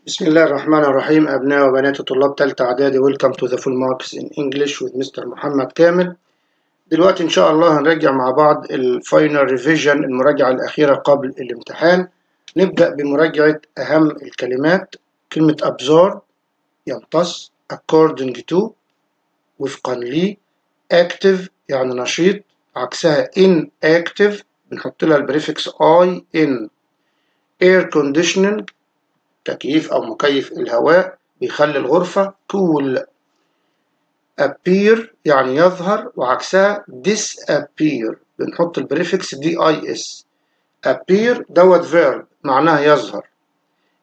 بسم الله الرحمن الرحيم. أبناء وبنات طلاب تالتة إعدادي، Welcome to the full marks in English with Mr. محمد كامل. دلوقتي إن شاء الله هنراجع مع بعض الفاينل ريفيجن، المراجعة الأخيرة قبل الامتحان. نبدأ بمراجعة أهم الكلمات. كلمة absorb يمتص، according to وفقا لي، active يعني نشيط، عكسها inactive بنحط لها البريفكس in. air conditioning تكييف أو مكيف الهواء بيخلي الغرفة cool. appear يعني يظهر، وعكسها disappear بنحط البريفكس dis. appear دوت verb معناها يظهر.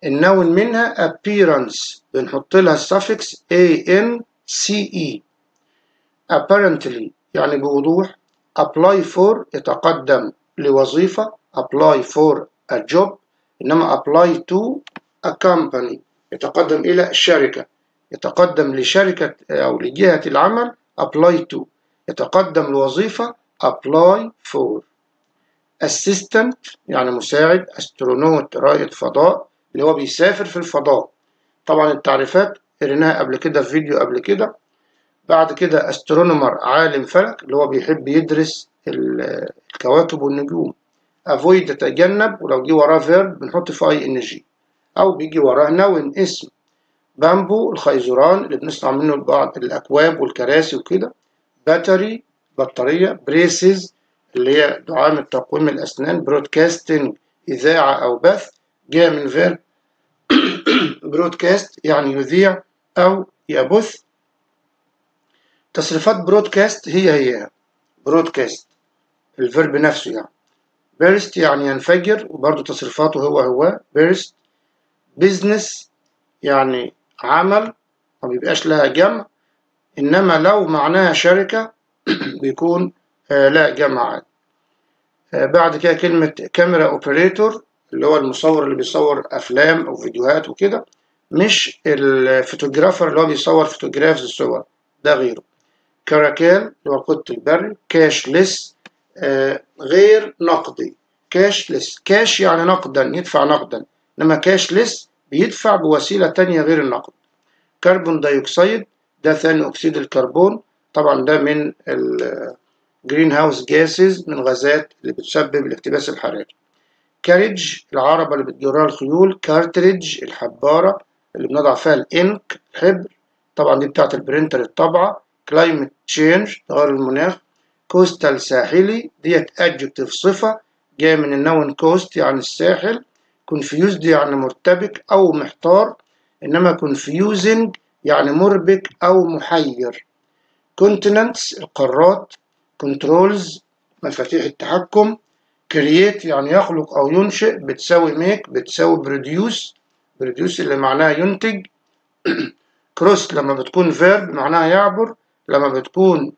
النون منها appearance بنحط لها السفكس ance. apparently يعني بوضوح. apply for يتقدم لوظيفة، apply for a job، إنما apply to a company يتقدم إلى الشركة، يتقدم لشركة أو لجهة العمل apply to، يتقدم لوظيفة apply for. assistant يعني مساعد، astronaut رائد فضاء اللي هو بيسافر في الفضاء. طبعا التعريفات قريناها قبل كده في فيديو قبل كده. بعد كده astronomer عالم فلك اللي هو بيحب يدرس الكواكب والنجوم. avoid يتجنب، ولو جه وراه verb بنحط فيه ing أو بيجي وراه noun اسم. بامبو الخيزران اللي بنصنع منه بعض الأكواب والكراسي وكده. باتري بطارية. بريسز اللي هي دعامة تقويم الأسنان. برودكاستنج إذاعة أو بث، جاء من verb برودكاست يعني يذيع أو يبث. تصريفات برودكاست هي برودكاست الفيرب نفسه يعني. بيرست يعني ينفجر، وبرضه تصريفاته هو بيرست. بيزنس يعني عمل، ما بيبقاش لها جمع، إنما لو معناها شركة بيكون لا جمع عادي. بعد كده كلمة كاميرا اوبريتور اللي هو المصور اللي بيصور أفلام أو فيديوهات وكده، مش الفوتوغرافر اللي هو بيصور فوتوغرافز الصور، ده غيره. كاراكال اللي هو القط البري. كاشلس غير نقدي. كاشلس كاش يعني نقدا، يدفع نقدا، انما كاشلس بيدفع بوسيلة تانية غير النقد. كربون دايوكسيد ده ثاني اكسيد الكربون، طبعا ده من الجرين هاوس جاسز، من غازات اللي بتسبب الاحتباس الحراري. كاريج العربة اللي بتجرها الخيول. كارتريج الحبارة اللي بنضع فيها الانك الحبر، طبعا دي بتاعت البرينتر الطبعة. كلايمت تشينج تغير المناخ. كوستال ساحلي ديت ادجكتيف صفة جاية من النون كوست يعني الساحل. كونفيوزد يعني مرتبك أو محتار، إنما كونفيوزنج يعني مربك أو محير. كونتيننتس القارات. كنترولز مفاتيح التحكم. كرييت يعني يخلق أو ينشئ، بتساوي ميك بتساوي بروديوس، بروديوس اللي معناها ينتج. كروس لما بتكون فيرب معناها يعبر، لما بتكون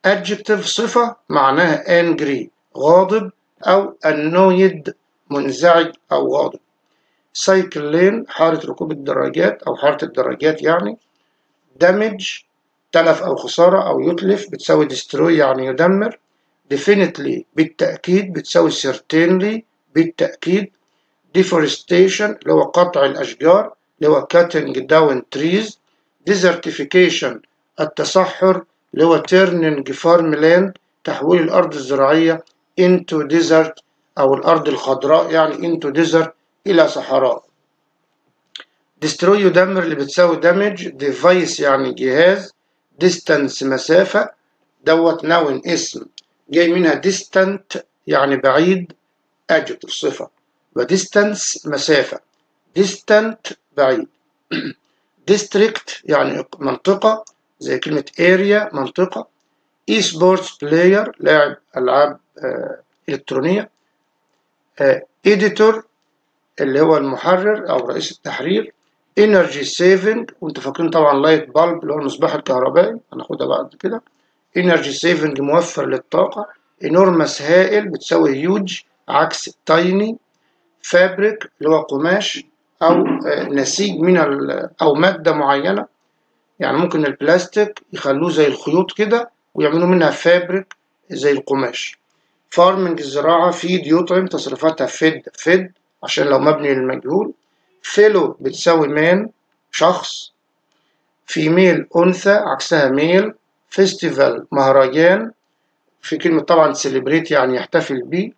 adjective صفة معناها angry غاضب أو annoyed منزعج أو غاضب. سايكل لين حارة ركوب الدراجات أو حارة الدراجات يعني. damage تلف أو خسارة أو يتلف، بتساوي destroy يعني يدمر. definitely بالتأكيد بتساوي certainly بالتأكيد. deforestation اللي هو قطع الأشجار اللي هو cutting down trees. desertification التصحر اللي هو turning farmland تحويل الأرض الزراعية into desert أو الأرض الخضراء يعني into desert إلى صحراء. destroy يدمر اللي بتساوي damage. device يعني جهاز. distance مسافة دوت noun اسم جاي منها distant يعني بعيد adjective صفة، وديستانس مسافة. distant بعيد. district يعني منطقة زي كلمة area منطقة. e-sports player لاعب ألعاب إلكترونية. editor اللي هو المحرر أو رئيس التحرير. energy saving وانتوا فاكرين طبعا light bulb اللي هو المصباح الكهربائي، هناخدها بعد كده. energy saving موفر للطاقة. enormous هائل بتساوي huge عكس tiny. فابريك اللي هو قماش أو نسيج من أو مادة معينة، يعني ممكن البلاستيك يخلوه زي الخيوط كده ويعملوا منها فابريك زي القماش. فارمنج الزراعة. فيد يطعم تصريفاتها فيد عشان لو مبني للمجهول. fellow بتساوي man شخص، female أنثى عكسها male، festival مهرجان، في كلمة طبعا celebrate يعني يحتفل بيه،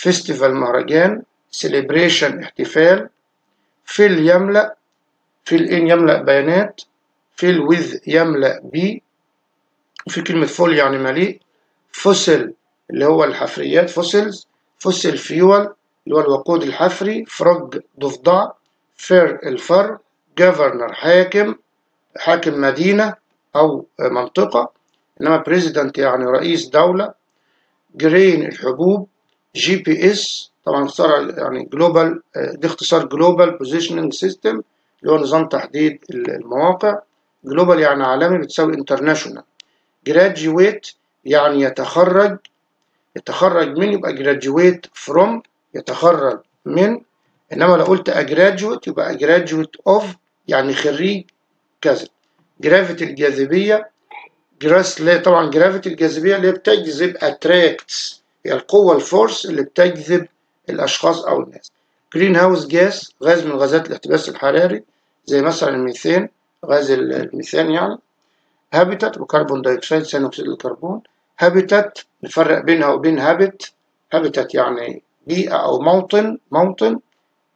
festival مهرجان، celebration احتفال، fill يملأ، fill in يملأ بيانات، fill with يملأ بيه، وفي كلمة full يعني مليء، fossil اللي هو الحفريات fossils، fossil fuel اللي هو الوقود الحفري، frog ضفدع، fir الفر، governor حاكم مدينة أو منطقة، إنما president يعني رئيس دولة، grain الحبوب، GPS طبعا اختصار يعني global، دي اختصار global positioning system اللي هو نظام تحديد المواقع، global يعني عالمي بتساوي international، graduate يعني يتخرج من يبقى graduate from يتخرج من، إنما لو قلت a graduate يبقى a graduate of يعني خريج كذا. gravity الجاذبية، طبعا gravity الجاذبية اللي بتجذب attracts هي القوة الفورس اللي بتجذب الأشخاص أو الناس. green house gas غاز من غازات الاحتباس الحراري زي مثلا الميثان، غاز الميثان يعني. habitat وكربون دايوكسيد ثاني أكسيد الكربون. habitat نفرق بينها وبين habitat يعني بيئة أو موطن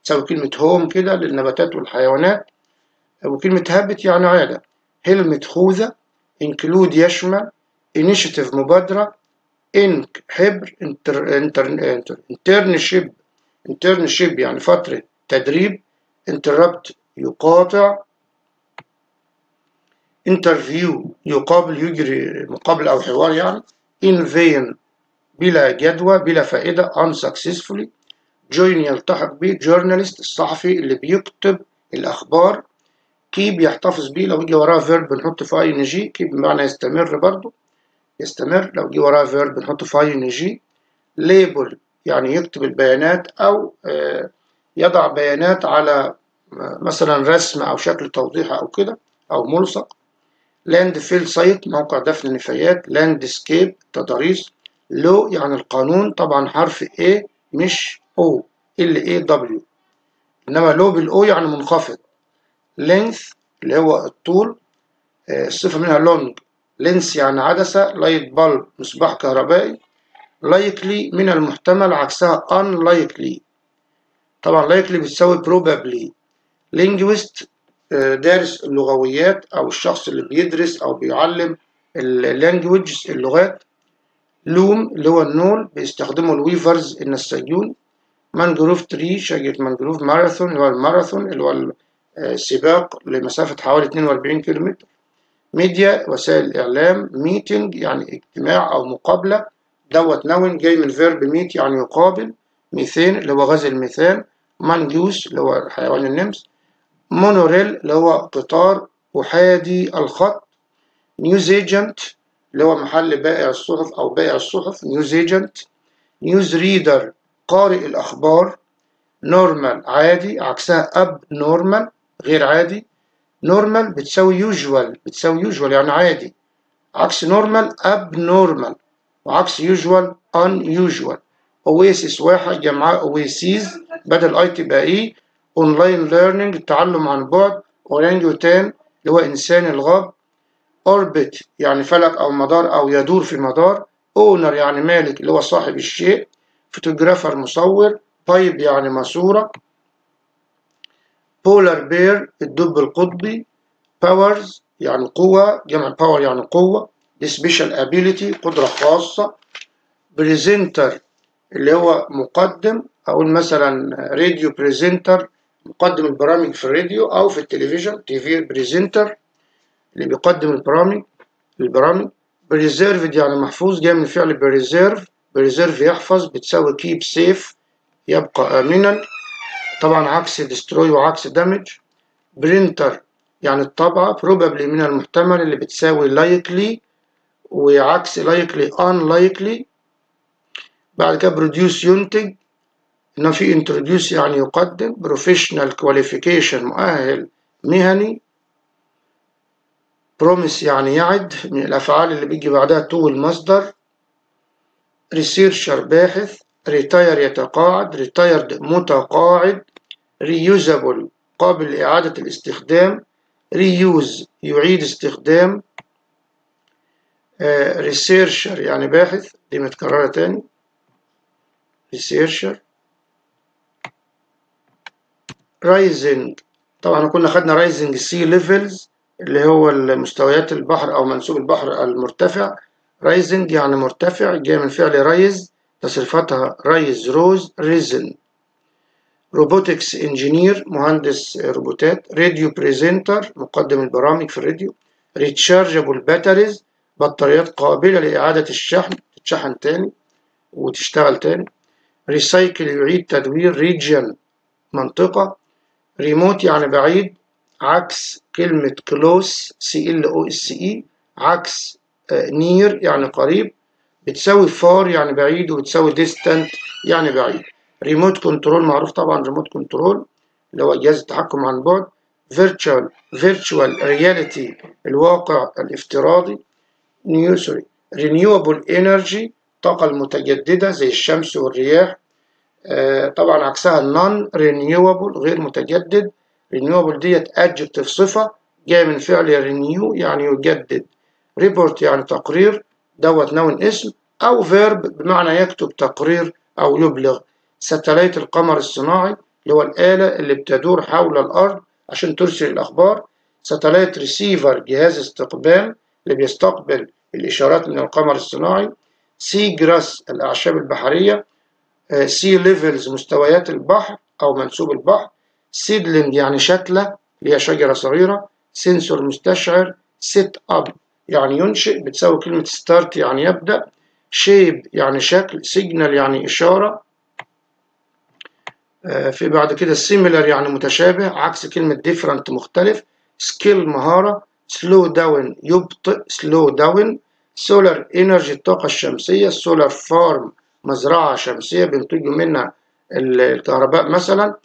تساوي كلمة home كده للنباتات والحيوانات، وكلمة habit يعني عادة. helmet خوذة، include يشمل، initiative مبادرة، ink حبر، internship يعني فترة تدريب، interrupt يقاطع، interview يقابل يجري مقابلة أو حوار يعني، in vain بلا جدوى بلا فائدة unsuccessfully، join يلتحق به، journalist الصحفي اللي بيكتب الأخبار، keep يحتفظ بيه لو يجي وراه verb نحط في ing، keep بمعنى يستمر برضو يستمر، لو جه وراه verb نحط في ing، label يعني يكتب البيانات أو يضع بيانات على مثلا رسم أو شكل توضيح أو كده أو ملصق، landfill site موقع دفن النفايات، landscape تضاريس، law يعني القانون طبعا حرف A مش O LAW، إنما law بالO يعني منخفض، length اللي هو الطول، الصفة منها long، lens يعني عدسة، light bulb مصباح كهربائي، likely من المحتمل عكسها unlikely، طبعا likely بتساوي probably، linguist دارس اللغويات أو الشخص اللي بيدرس أو بيعلم languages اللغات، loom اللي هو النول بيستخدمه الويفرز النساجون، mangrove tree شجرة mangrove، marathon اللي هو الماراثون اللي هو السباق لمسافة حوالي 42 كيلومتر، ميديا وسائل الإعلام، meeting يعني اجتماع أو مقابلة، دوت نون جاي من فيرب meet يعني يقابل، ميثان اللي هو غاز الميثان، مانجوس اللي هو حيوان النمس، مونوريل اللي هو قطار أحادي الخط، نيوز ايجنت اللي هو محل بائع الصحف أو بائع الصحف نيوز ايجنت، نيوز ريدر قارئ الأخبار، نورمال عادي عكسها أب نورمال غير عادي، نورمال بتساوي يوجوال يعني عادي، عكس نورمال أب نورمال، وعكس يوجوال unusual، اويسيس واحد جمعها اويسيز بدل اي تبقى اي، اونلاين ليرنينج التعلم عن بعد، اورانجوتان اللي هو انسان الغاب، اوربت يعني فلك او مدار او يدور في مدار، اونر يعني مالك اللي هو صاحب الشيء، فوتوغرافر مصور، بايب يعني ماسورة، بولار بير الدب القطبي، باورز يعني قوة جمع باور يعني قوة، سبيشال ابيليتي قدرة خاصة، بريزنتر اللي هو مقدم، أقول مثلا راديو بريزنتر مقدم البرامج في الراديو أو في التلفزيون، تي في بريزنتر اللي بيقدم البرامج، بريزيرفد يعني محفوظ جاي من فعل بريزيرف يحفظ بتساوي كيب سيف يبقى آمنا، طبعا عكس ديستروي وعكس دامج، برينتر يعني الطبعة، probably من المحتمل اللي بتساوي likely وعكس likely unlikely، بعد كده produce ينتج، إنه في introduce يعني يقدم، professional qualification مؤهل مهني، promise يعني يعد من الأفعال اللي بيجي بعدها to المصدر، researcher باحث، retire يتقاعد retired متقاعد، reusable قابل لإعادة الاستخدام، reuse يعيد استخدام، researcher يعني باحث، دي متكررة تاني researcher. rising طبعا كنا خدنا rising sea levels اللي هو مستويات البحر أو منسوب البحر المرتفع. rising يعني مرتفع، جاي من فعل rise تصريفاتها rise rose risen. robotics engineer مهندس روبوتات. radio presenter مقدم البرامج في الراديو. rechargeable batteries بطاريات قابلة لإعادة الشحن، تتشحن تاني وتشتغل تاني. recycle يعيد تدوير. region منطقة. remote يعني بعيد، عكس كلمة close CLOSE، عكس near يعني قريب، بتساوي far يعني بعيد، وبتساوي distant يعني بعيد. remote control معروف طبعا، remote control اللي هو جهاز التحكم عن بعد. virtual reality الواقع الافتراضي. renewable energy الطاقة المتجددة زي الشمس والرياح. طبعا عكسها non renewable غير متجدد. renewable ديت adjective صفة جاي من فعل renew يعني يجدد. report يعني تقرير، دوت نون اسم، أو verb بمعنى يكتب تقرير أو يبلغ. ساتلايت القمر الصناعي اللي هو الآلة اللي بتدور حول الأرض عشان ترسل الأخبار. ساتلايت ريسيفر جهاز استقبال اللي بيستقبل الإشارات من القمر الصناعي. سي جراس الأعشاب البحرية. سي ليفلز مستويات البحر أو منسوب البحر. سيدلينج يعني شتلة اللي هي شجرة صغيرة. سنسور مستشعر. سيت أب يعني ينشئ، بتساوي كلمة ستارت يعني يبدأ. شيب يعني شكل. سيجنال يعني إشارة. في بعد كده similar يعني متشابه، عكس كلمة different مختلف. سكيل مهارة. سلو داون يبطئ، سلو داون. سولار انرجي الطاقة الشمسية. سولار فارم مزرعة شمسية بينتجوا منها الكهرباء مثلا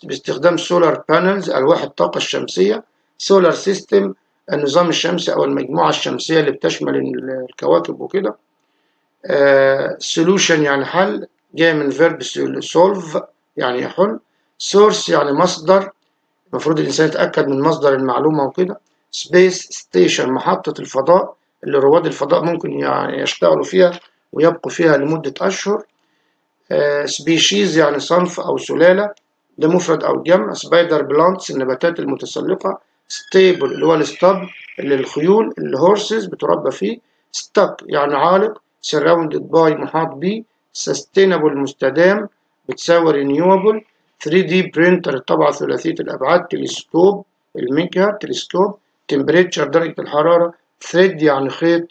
باستخدام سولار بانلز ألواح الطاقة الشمسية. سولار سيستم النظام الشمسي أو المجموعة الشمسية اللي بتشمل الكواكب وكده. solution يعني حل، جاي من verb solve يعني يحل. source يعني مصدر، المفروض الإنسان يتأكد من مصدر المعلومة وكده. space station محطة الفضاء اللي رواد الفضاء ممكن يعني يشتغلوا فيها ويبقوا فيها لمدة أشهر. species يعني صنف أو سلالة، ده مفرد أو جمع. spider plants النباتات المتسلقة. stable اللي هو الاسطبل اللي الخيول اللي horses بتربى فيه. stuck يعني عالق. surrounded by محاط به. sustainable مستدام بتساوي renewable. 3D printer الطبعة ثلاثية الأبعاد. تلسكوب الميجر تلسكوب. temperature درجة الحرارة. thread يعني خيط.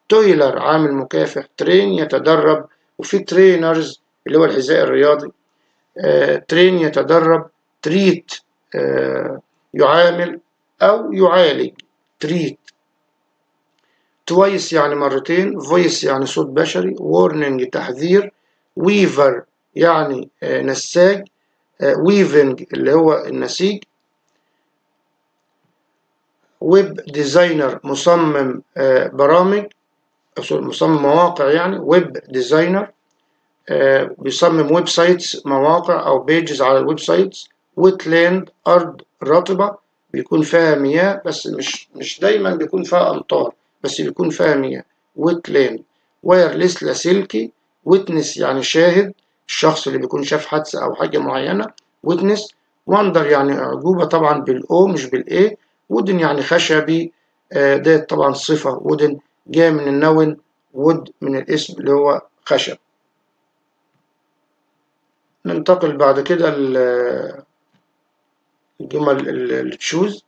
تويلر عامل مكافح. ترين يتدرب، وفي ترينرز اللي هو الحذاء الرياضي. ترين يتدرب. تريت يعامل أو يعالج. تريت. توايس يعني مرتين. فويس يعني صوت بشري. وورنينج تحذير. ويفر يعني نساج. ويفنج اللي هو النسيج. ويب ديزاينر مصمم برامج، مصمم مواقع يعني. ويب ديزاينر بيصمم ويب سايتس مواقع أو بيجز على الويب سايتس. ويتلاند أرض رطبة بيكون فيها مياه بس مش دايما بيكون فيها أمطار، بس بيكون فيها مياه. ويتلاند. وايرلس لاسلكي. ويتنس يعني شاهد، الشخص اللي بيكون شاف حادثة أو حاجة معينة. ويتنس. وندر يعني أعجوبة طبعا بالأو مش بالإيه. ودن يعني خشبي، ده طبعا صفة. ودن جاي من النون، وود من الاسم اللي هو خشب. ننتقل بعد كده الجمل التشوز.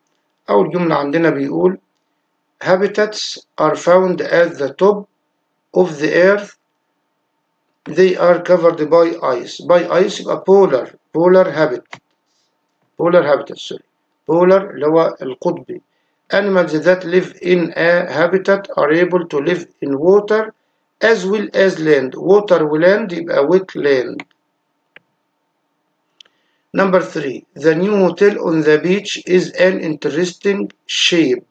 أول جملة عندنا بيقول habitats are found at the top of the earth. They are covered by ice. by ice يبقى polar habitat polar اللي هو القطبي. animals that live in a habitat are able to live in water as well as land. water وland يبقى wetland. Number 3. The new hotel on the beach is an interesting shape.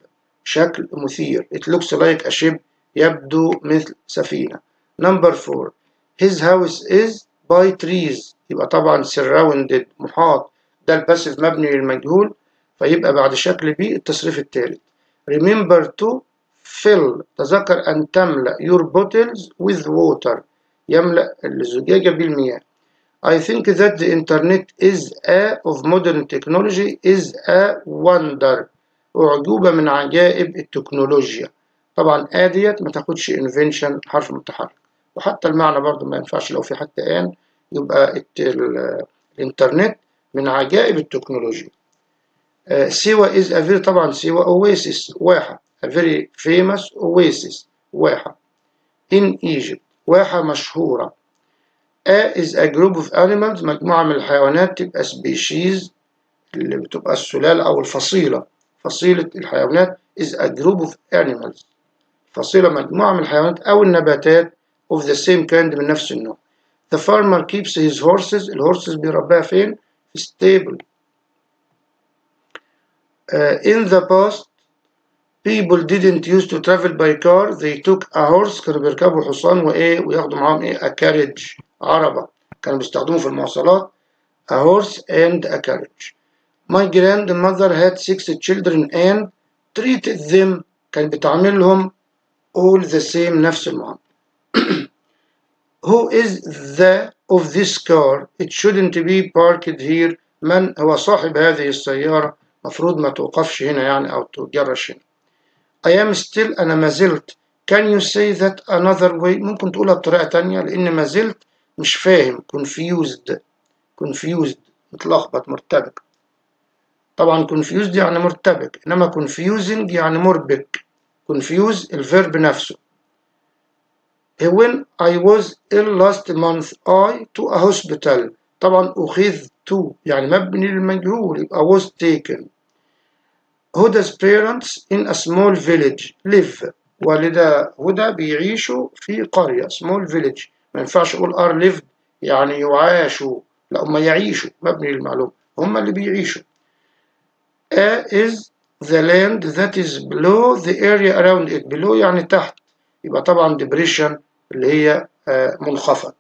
شكل مثير. It looks like a ship يبدو مثل سفينة. Number 4. His house is by trees. يبقى طبعا surrounded محاط ده الباسيف مبني للمجهول، فيبقى بعد شكل بي التصريف الثالث. remember to fill، تذكر أن تملأ your bottles with water، يملأ الزجاجة بالمياه. I think that the internet is of modern technology is a wonder، أعجوبة من عجائب التكنولوجيا. طبعا ديت ما تاخدش invention حرف متحرك، وحتى المعنى برضو ما ينفعش لو في حتى يبقى الانترنت من عجائب التكنولوجيا. سيوة is a very، طبعا سيوة oasis واحة، a very famous oasis واحة in Egypt، واحة مشهورة. is a group of animals، مجموعة من الحيوانات، تبقى species اللي بتبقى السلالة أو الفصيلة، فصيلة الحيوانات is a group of animals، فصيلة مجموعة من الحيوانات أو النباتات of the same kind من نفس النوع. The farmer keeps his horses، الهورسز بيربيها فين؟ في stable. In the past people didn't used to travel by car، they took a horse، كانوا بيركبوا حصان وياخدوا معاهم a carriage، عربة، كانوا بيستخدموا في المواصلات a horse and a carriage. My grandmother had 6 children and treated them، كان بتعاملهم all the same، نفس المعاملة. Who is the of this car؟ It shouldn't be parked here، من هو صاحب هذه السيارة؟ مفروض ما توقفش هنا يعني أو تجرش هنا. I am still، أنا ما زلت. Can you say that another way؟ ممكن تقولها بطريقة تانية، لأن ما زلت مش فاهم، confused متلخبط مرتبك. طبعا confused يعني مرتبك، إنما confusing يعني مربك. confuse الفيرب نفسه. When I was ill last month I to a hospital، طبعا أخذت يعني مبني للمجهول، يبقى was taken. Huda's parents in a small village live، والدة هدى بيعيشوا في قرية small village، ما ينفعش أقول are lived يعني يعاشوا، لا هم يعيشوا، مبني للمعلوم، هم اللي بيعيشوا. is the land that is below the area around it، below يعني تحت، يبقى طبعا depression اللي هي منخفض.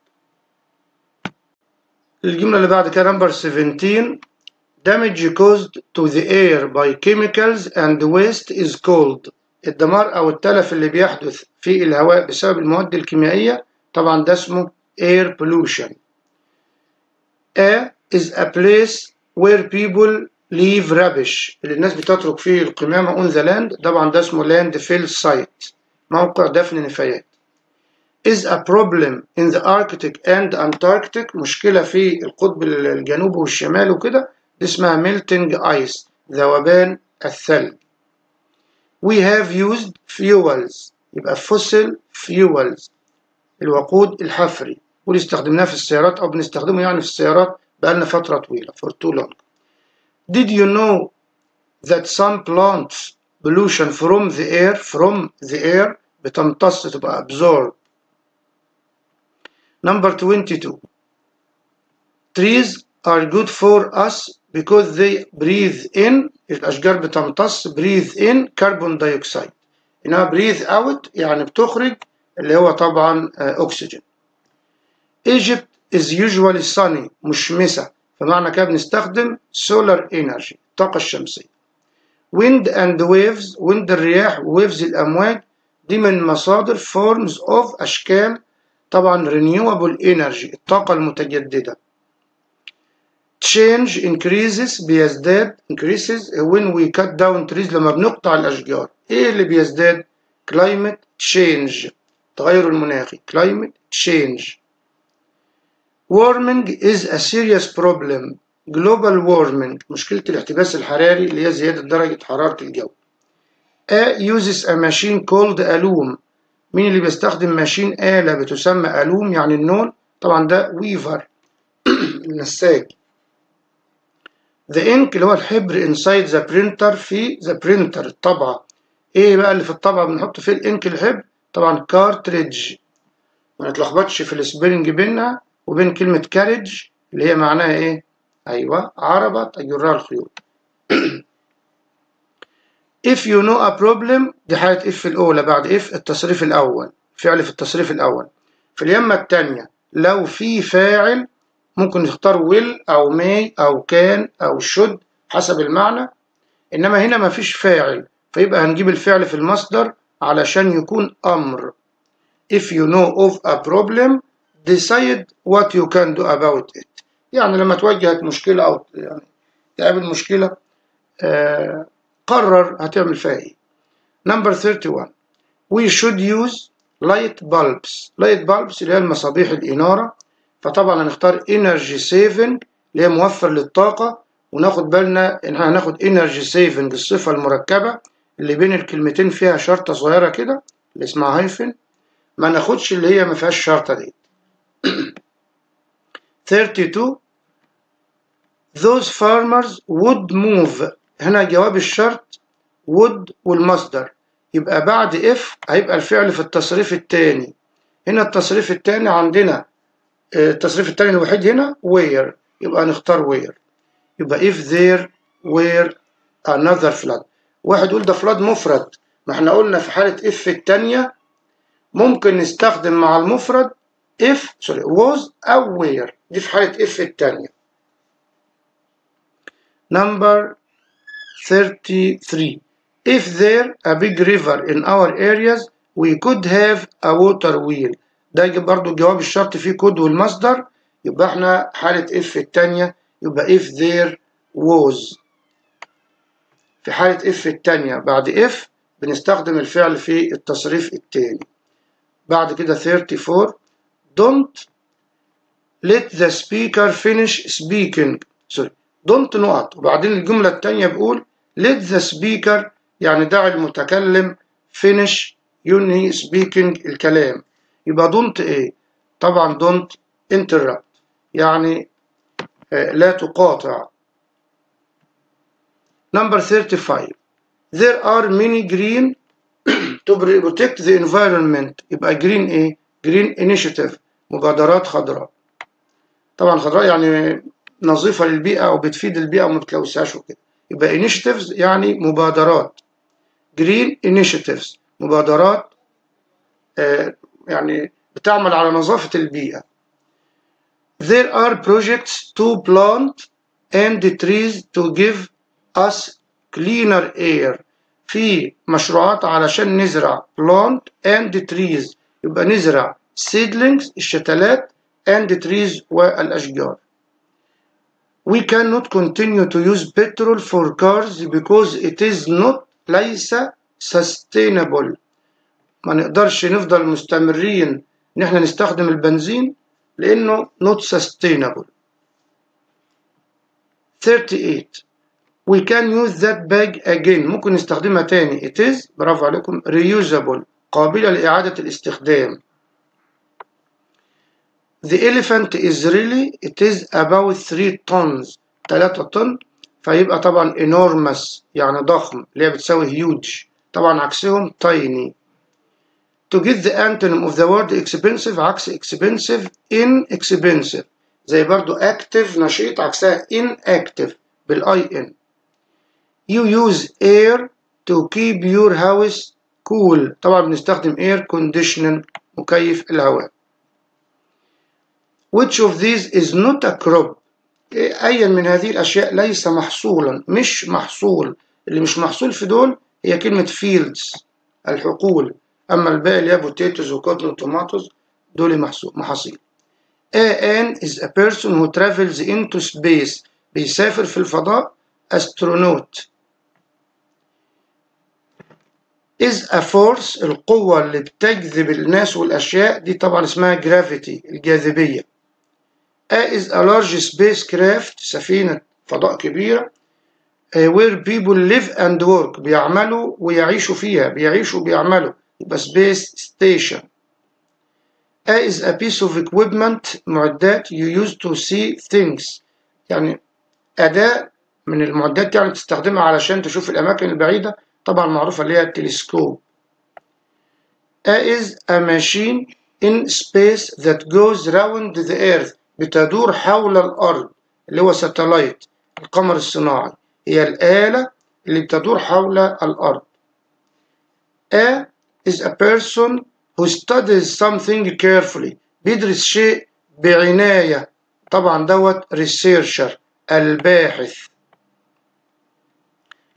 الجملة اللي بعد كده number 17، damage caused to the air by chemicals and waste is called، الدمار أو التلف اللي بيحدث في الهواء بسبب المواد الكيميائية، طبعا ده اسمه air pollution. is a place where people leave rubbish، اللي الناس بتترك فيه القمامة on the land، طبعا ده اسمه landfill site، موقع دفن نفايات. is a problem in the Arctic and Antarctic، مشكلة في القطب الجنوبي والشمالي وكده، دي اسمها melting ice، ذوبان الثلج. we have used fuels، يبقى fossil fuels، الوقود الحفري، واللي استخدمناه في السيارات أو بنستخدمه يعني في السيارات بقالنا فترة طويلة for too long. did you know that some plants pollution from the air بتمتص، تبقى absorb. number 22، trees are good for us because they breathe in، الأشجار بتمتص breathe in carbon dioxide، إنها breathe out يعني بتخرج اللي هو طبعا أكسجين. Egypt is usually sunny، مشمسة، فمعنى كده بنستخدم solar energy، الطاقة الشمسية. wind and waves، wind الرياح، waves الأمواج، دي من مصادر forms of أشكال طبعا renewable energy، الطاقة المتجددة. change increases بيزداد، increases when we cut down trees لما بنقطع الأشجار. إيه اللي بيزداد؟ climate change، التغير المناخي، climate change. warming is a serious problem، global warming، مشكلة الاحتباس الحراري اللي هي زيادة درجة حرارة الجو. uses a machine called a loom، مين اللي بيستخدم ماشين آلة بتسمى ألوم يعني النول؟ طبعا ده ويفر النساج. the ink اللي هو الحبر inside the printer، في the printer الطبعة. ايه بقى اللي في الطبعة بنحط فيه الانك الحبر؟ طبعا cartridge، ما نتلخبطش في السبيلنج بينها وبين كلمة carriage اللي هي معناها ايه؟ ايوه عربة تجرها الخيوط. if you know a problem، دي حالة if الأولى، بعد if التصريف الأول، فعل في التصريف الأول. في اليمة التانية لو في فاعل ممكن نختار will أو may أو can أو should حسب المعنى، إنما هنا مفيش فاعل، فيبقى هنجيب الفعل في المصدر علشان يكون أمر. If you know of a problem decide what you can do about it. يعني لما تواجهك مشكلة أو يعني تقابل مشكلة قرر هتعمل فيها إيه. Number 31 we should use light bulbs. light bulbs اللي هي المصابيح الإنارة، فطبعا هنختار energy saving اللي هي موفر للطاقة، وناخد بالنا إن احنا هناخد energy saving الصفة المركبة اللي بين الكلمتين فيها شرطة صغيرة كده اللي اسمها هايفن، ما ناخدش اللي هي ما فيهاش شرطة دي. 32 those farmers would move. هنا جواب الشرط would والمصدر، يبقى بعد if هيبقى الفعل في التصريف الثاني. هنا التصريف الثاني عندنا التصريف الثاني الوحيد هنا where، يبقى نختار where. يبقى if there were another flood. واحد يقول ده flood مفرد، ما احنا قلنا في حالة if الثانية ممكن نستخدم مع المفرد was أو were، دي في حالة if الثانية. Number 33 if there a big river in our areas we could have a water wheel. ده برضو جواب الشرط فيه could والمصدر، يبقى احنا حالة if الثانية يبقى if there was. في حالة if الثانية بعد if بنستخدم الفعل في التصريف الثاني. بعد كده 34 don't let the speaker finish speaking. don't نقط، وبعدين الجملة الثانية بقول let the speaker يعني دع المتكلم finish ينهي speaking الكلام، يبقى don't ايه؟ طبعا don't interrupt يعني لا تقاطع. Number 35 there are many green to protect the environment. يبقى green ايه؟ green initiative مبادرات خضراء. طبعا خضراء يعني نظيفة للبيئة أو بتفيد البيئة وما بتلوثهاش وكده، يبقى initiatives يعني مبادرات. green initiatives مبادرات يعني بتعمل على نظافة البيئة. there are projects to plant and trees to give us cleaner air. في مشروعات علشان نزرع plant and trees، يبقى نزرع seedlings الشتلات and trees والأشجار. We cannot continue to use petrol for cars because it is not ليس sustainable. ما نقدرش نفضل مستمرين ان احنا نستخدم البنزين لانه not sustainable. 38 we can use that bag again. ممكن نستخدمها تاني. it is برافو عليكم reusable قابلة لإعادة الاستخدام. The elephant is really it is about 3 tons 3 طن، فيبقى طبعا enormous يعني ضخم اللي هي بتساوي huge، طبعا عكسهم tiny. To get the antonym of the word expensive عكس expensive inexpensive، زي برضو active نشيط عكسها inactive بالI-N. You use air to keep your house cool، طبعا بنستخدم air conditioning مكيف الهواء. Which of these is not a crop؟ أي من هذه الأشياء ليس محصولا، مش محصول. اللي مش محصول في دول هي كلمة fields الحقول، أما الباقي اللي هي potatoes وcotton وtomatoes دول محاصيل. An is a person who travels into space، بيسافر في الفضاء astronaut. is a force القوة اللي بتجذب الناس والأشياء، دي طبعا اسمها gravity الجاذبية. A is a large spacecraft سفينة فضاء كبيرة where people live and work بيعملوا ويعيشوا فيها، بيعيشوا وبيعملوا، يبقى space station. A is a piece of equipment معدات you use to see things، يعني أداة من المعدات يعني تستخدمها علشان تشوف الأماكن البعيدة، طبعا معروفة اللي هي التلسكوب. A is a machine in space that goes round the earth بتدور حول الأرض اللي هو ساتلايت القمر الصناعي، هي الآلة اللي بتدور حول الأرض. A is a person who studies something carefully بيدرس شيء بعناية طبعا دوت researcher الباحث.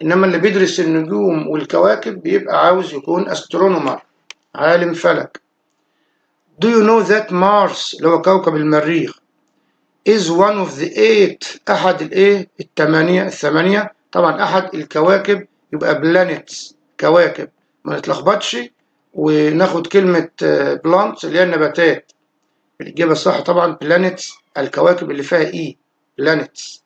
إنما اللي بيدرس النجوم والكواكب بيبقى عاوز يكون astronomer عالم فلك. Do you know that Mars اللي هو كوكب المريخ is one of the 8 أحد الثمانية طبعا أحد الكواكب يبقى planets كواكب ما نتلخبطش وناخد كلمة plants اللي هي النباتات. الإجابة الصح طبعا planets الكواكب اللي فيها planets.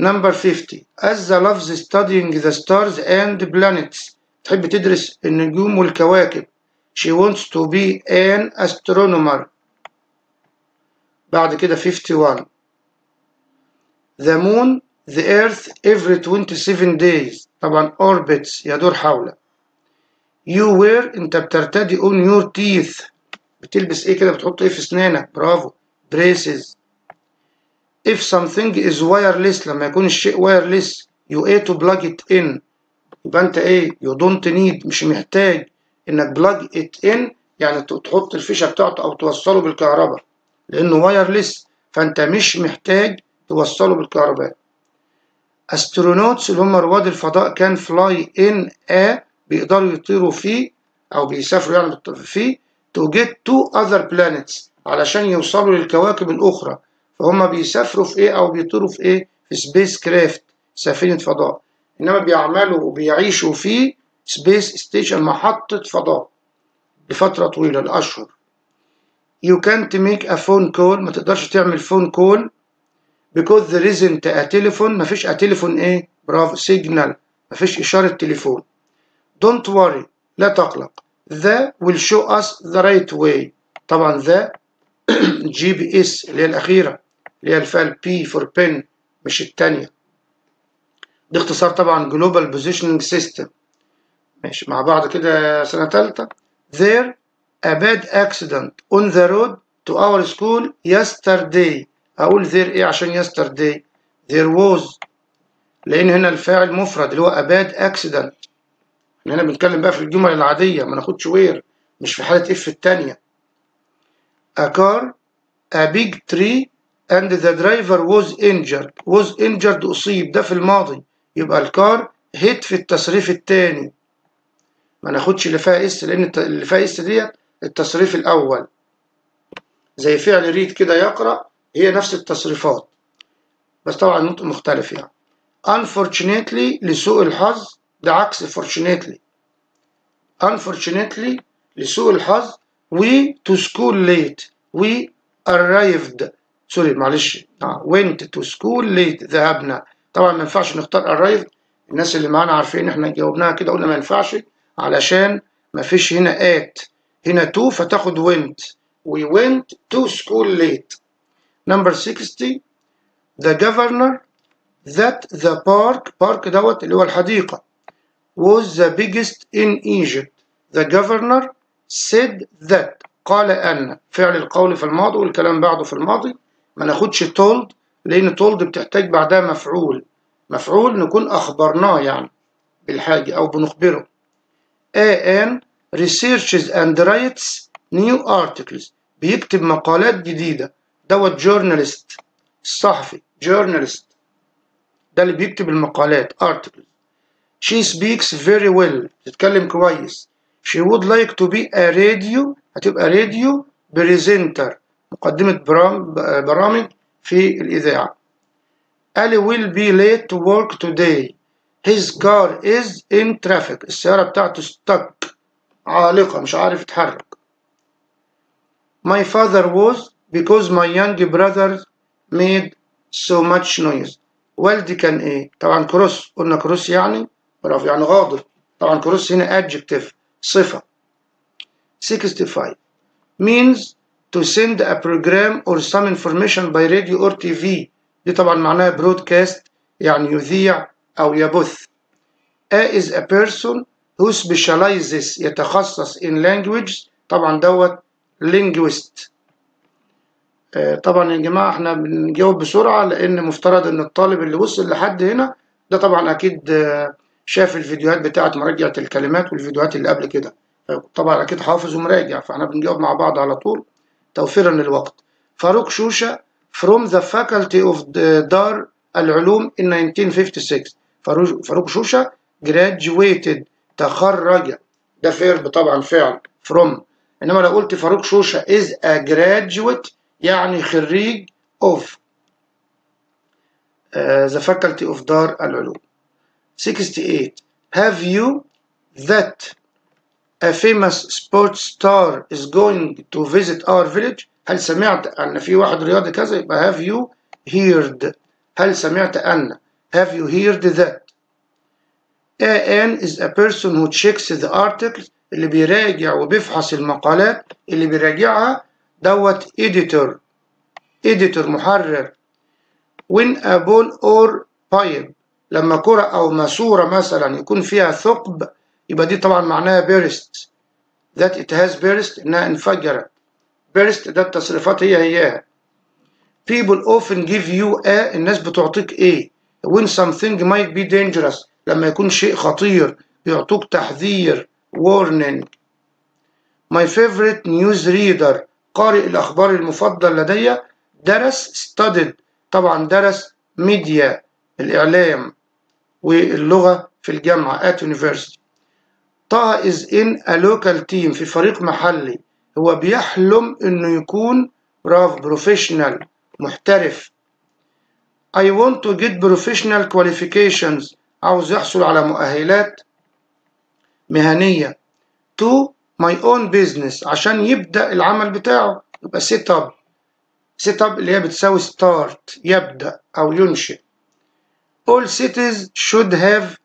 Number 50 Azza loves studying the stars and planets. تحب تدرس النجوم والكواكب. She wants to be an astronomer. بعد كده 51 The moon the earth every 27 days طبعا orbits يدور حوله. You wear انت بترتدي on your teeth بتلبس ايه كده بتحط ايه في اسنانك برافو braces. If something is wireless لما يكون الشيء wireless you a to plug it in يبقى انت ايه you don't need مش محتاج انك plug it in يعني تحط الفيشة بتاعته او توصله بالكهرباء لانه wireless فانت مش محتاج توصله بالكهرباء. astronauts اللي هم رواد الفضاء كان fly in a بيقدروا يطيروا فيه او بيسافروا يعني فيه to get to other planets علشان يوصلوا للكواكب الاخرى. فهم بيسافروا في ايه او بيطيروا في ايه في سبيس كرافت سفينة فضاء. انما بيعملوا وبيعيشوا في سبيس ستيشن محطة فضاء لفترة طويلة لأشهر. You can't make a phone call ما تقدرش تعمل phone call because there isn't a telephone مفيش a telephone ايه برافو signal مفيش إشارة تليفون. Don't worry لا تقلق the will show us the right way طبعا the GPS اللي هي الأخيرة اللي هي الفعل P for pen مش التانية. دي اختصار طبعا Global Positioning System. ماشي مع بعض كده سنة تالتة. There a bad accident on the road to our school yesterday. أقول there إيه عشان yesterday there was لأن هنا الفاعل مفرد اللي هو a bad accident. هنا بنتكلم بقى في الجمل العادية ما ناخدش where مش في حالة if التانية. A car a big tree and the driver was injured أصيب ده في الماضي يبقى الكار hit في التصريف التاني ما ناخدش اللي فيها اس لأن اللي فيها اس ديت التصريف الأول زي فعل ريد كده يقرأ هي نفس التصريفات بس طبعا النطق مختلف يعني. unfortunately لسوء الحظ ده عكس fortunately. unfortunately لسوء الحظ we to school late we arrived سوري معلش went to school late ذهبنا. طبعا ما ينفعش نختار arrived الناس اللي معانا عارفين احنا جاوبناها كده قلنا ما ينفعش علشان ما فيش هنا at هنا to فتاخد went we went to school late. number 60 the governor that the park دوت اللي هو الحديقة was the biggest in Egypt. the governor said that قال أن فعل القول في الماضي والكلام بعده في الماضي ما ناخدش told لأن told بتحتاج بعدها مفعول نكون أخبرناه يعني بالحاجة أو بنخبره. an researches and writes new articles بيكتب مقالات جديدة دوت journalist الصحفي journalist ده اللي بيكتب المقالات articles. she speaks very well بتتكلم كويس. she would like to be a radio هتبقى radio presenter مقدمة برامج في الإذاعة. Ali will be late to work today. his car is in traffic السيارة بتاعته stuck عالقة مش عارف يتحرك. my father was because my young brother made so much noise. والدي كان ايه طبعا كروس قلنا كروس يعني برافو يعني غاضب طبعا كروس هنا adjective صفة. 65 means to send a program or some information by radio or TV دي طبعا معناها broadcast يعني يذيع أو يبث. A is a person who specializes يتخصص in language طبعا دوت linguist. طبعا يا جماعة احنا بنجاوب بسرعة لأن مفترض إن الطالب اللي وصل لحد هنا ده طبعا أكيد شاف الفيديوهات بتاعت مراجعة الكلمات والفيديوهات اللي قبل كده طبعا أكيد حافظ ومراجع فاحنا بنجاوب مع بعض على طول توفيرا للوقت. فاروق شوشة from the faculty of دار العلوم in 1956. فاروق شوشة graduated تخرج، ده فعل طبعا فعل from. انما لو قلت فاروق شوشة is a graduate يعني خريج of the faculty of دار العلوم. 68. Have you that a famous sports star is going to visit our village؟ هل سمعت أن في واحد رياضي كذا؟ يبقى have you heard. هل سمعت أن have you heard that. an is a person who checks the articles اللي بيراجع وبيفحص المقالات، اللي بيراجعها دوت editor محرر. when a ball or pipe لما كرة أو ماسورة مثلا يكون فيها ثقب يبقى دي طبعا معناها burst. that it has burst إنها انفجرت. burst ده التصريفات هي people often give you a الناس بتعطيك ايه. when something might be dangerous لما يكون شيء خطير بيعطوك تحذير warning. my favorite news reader قارئ الأخبار المفضل لدي درس studied طبعا درس media الإعلام واللغة في الجامعة at university. طه is in a local team في فريق محلي، هو بيحلم انه يكون professional محترف. I want to get professional qualifications عاوز يحصل على مؤهلات مهنية. to my own business عشان يبدأ العمل بتاعه يبقى set up اللي هي بتساوي start يبدأ أو ينشئ. all cities should have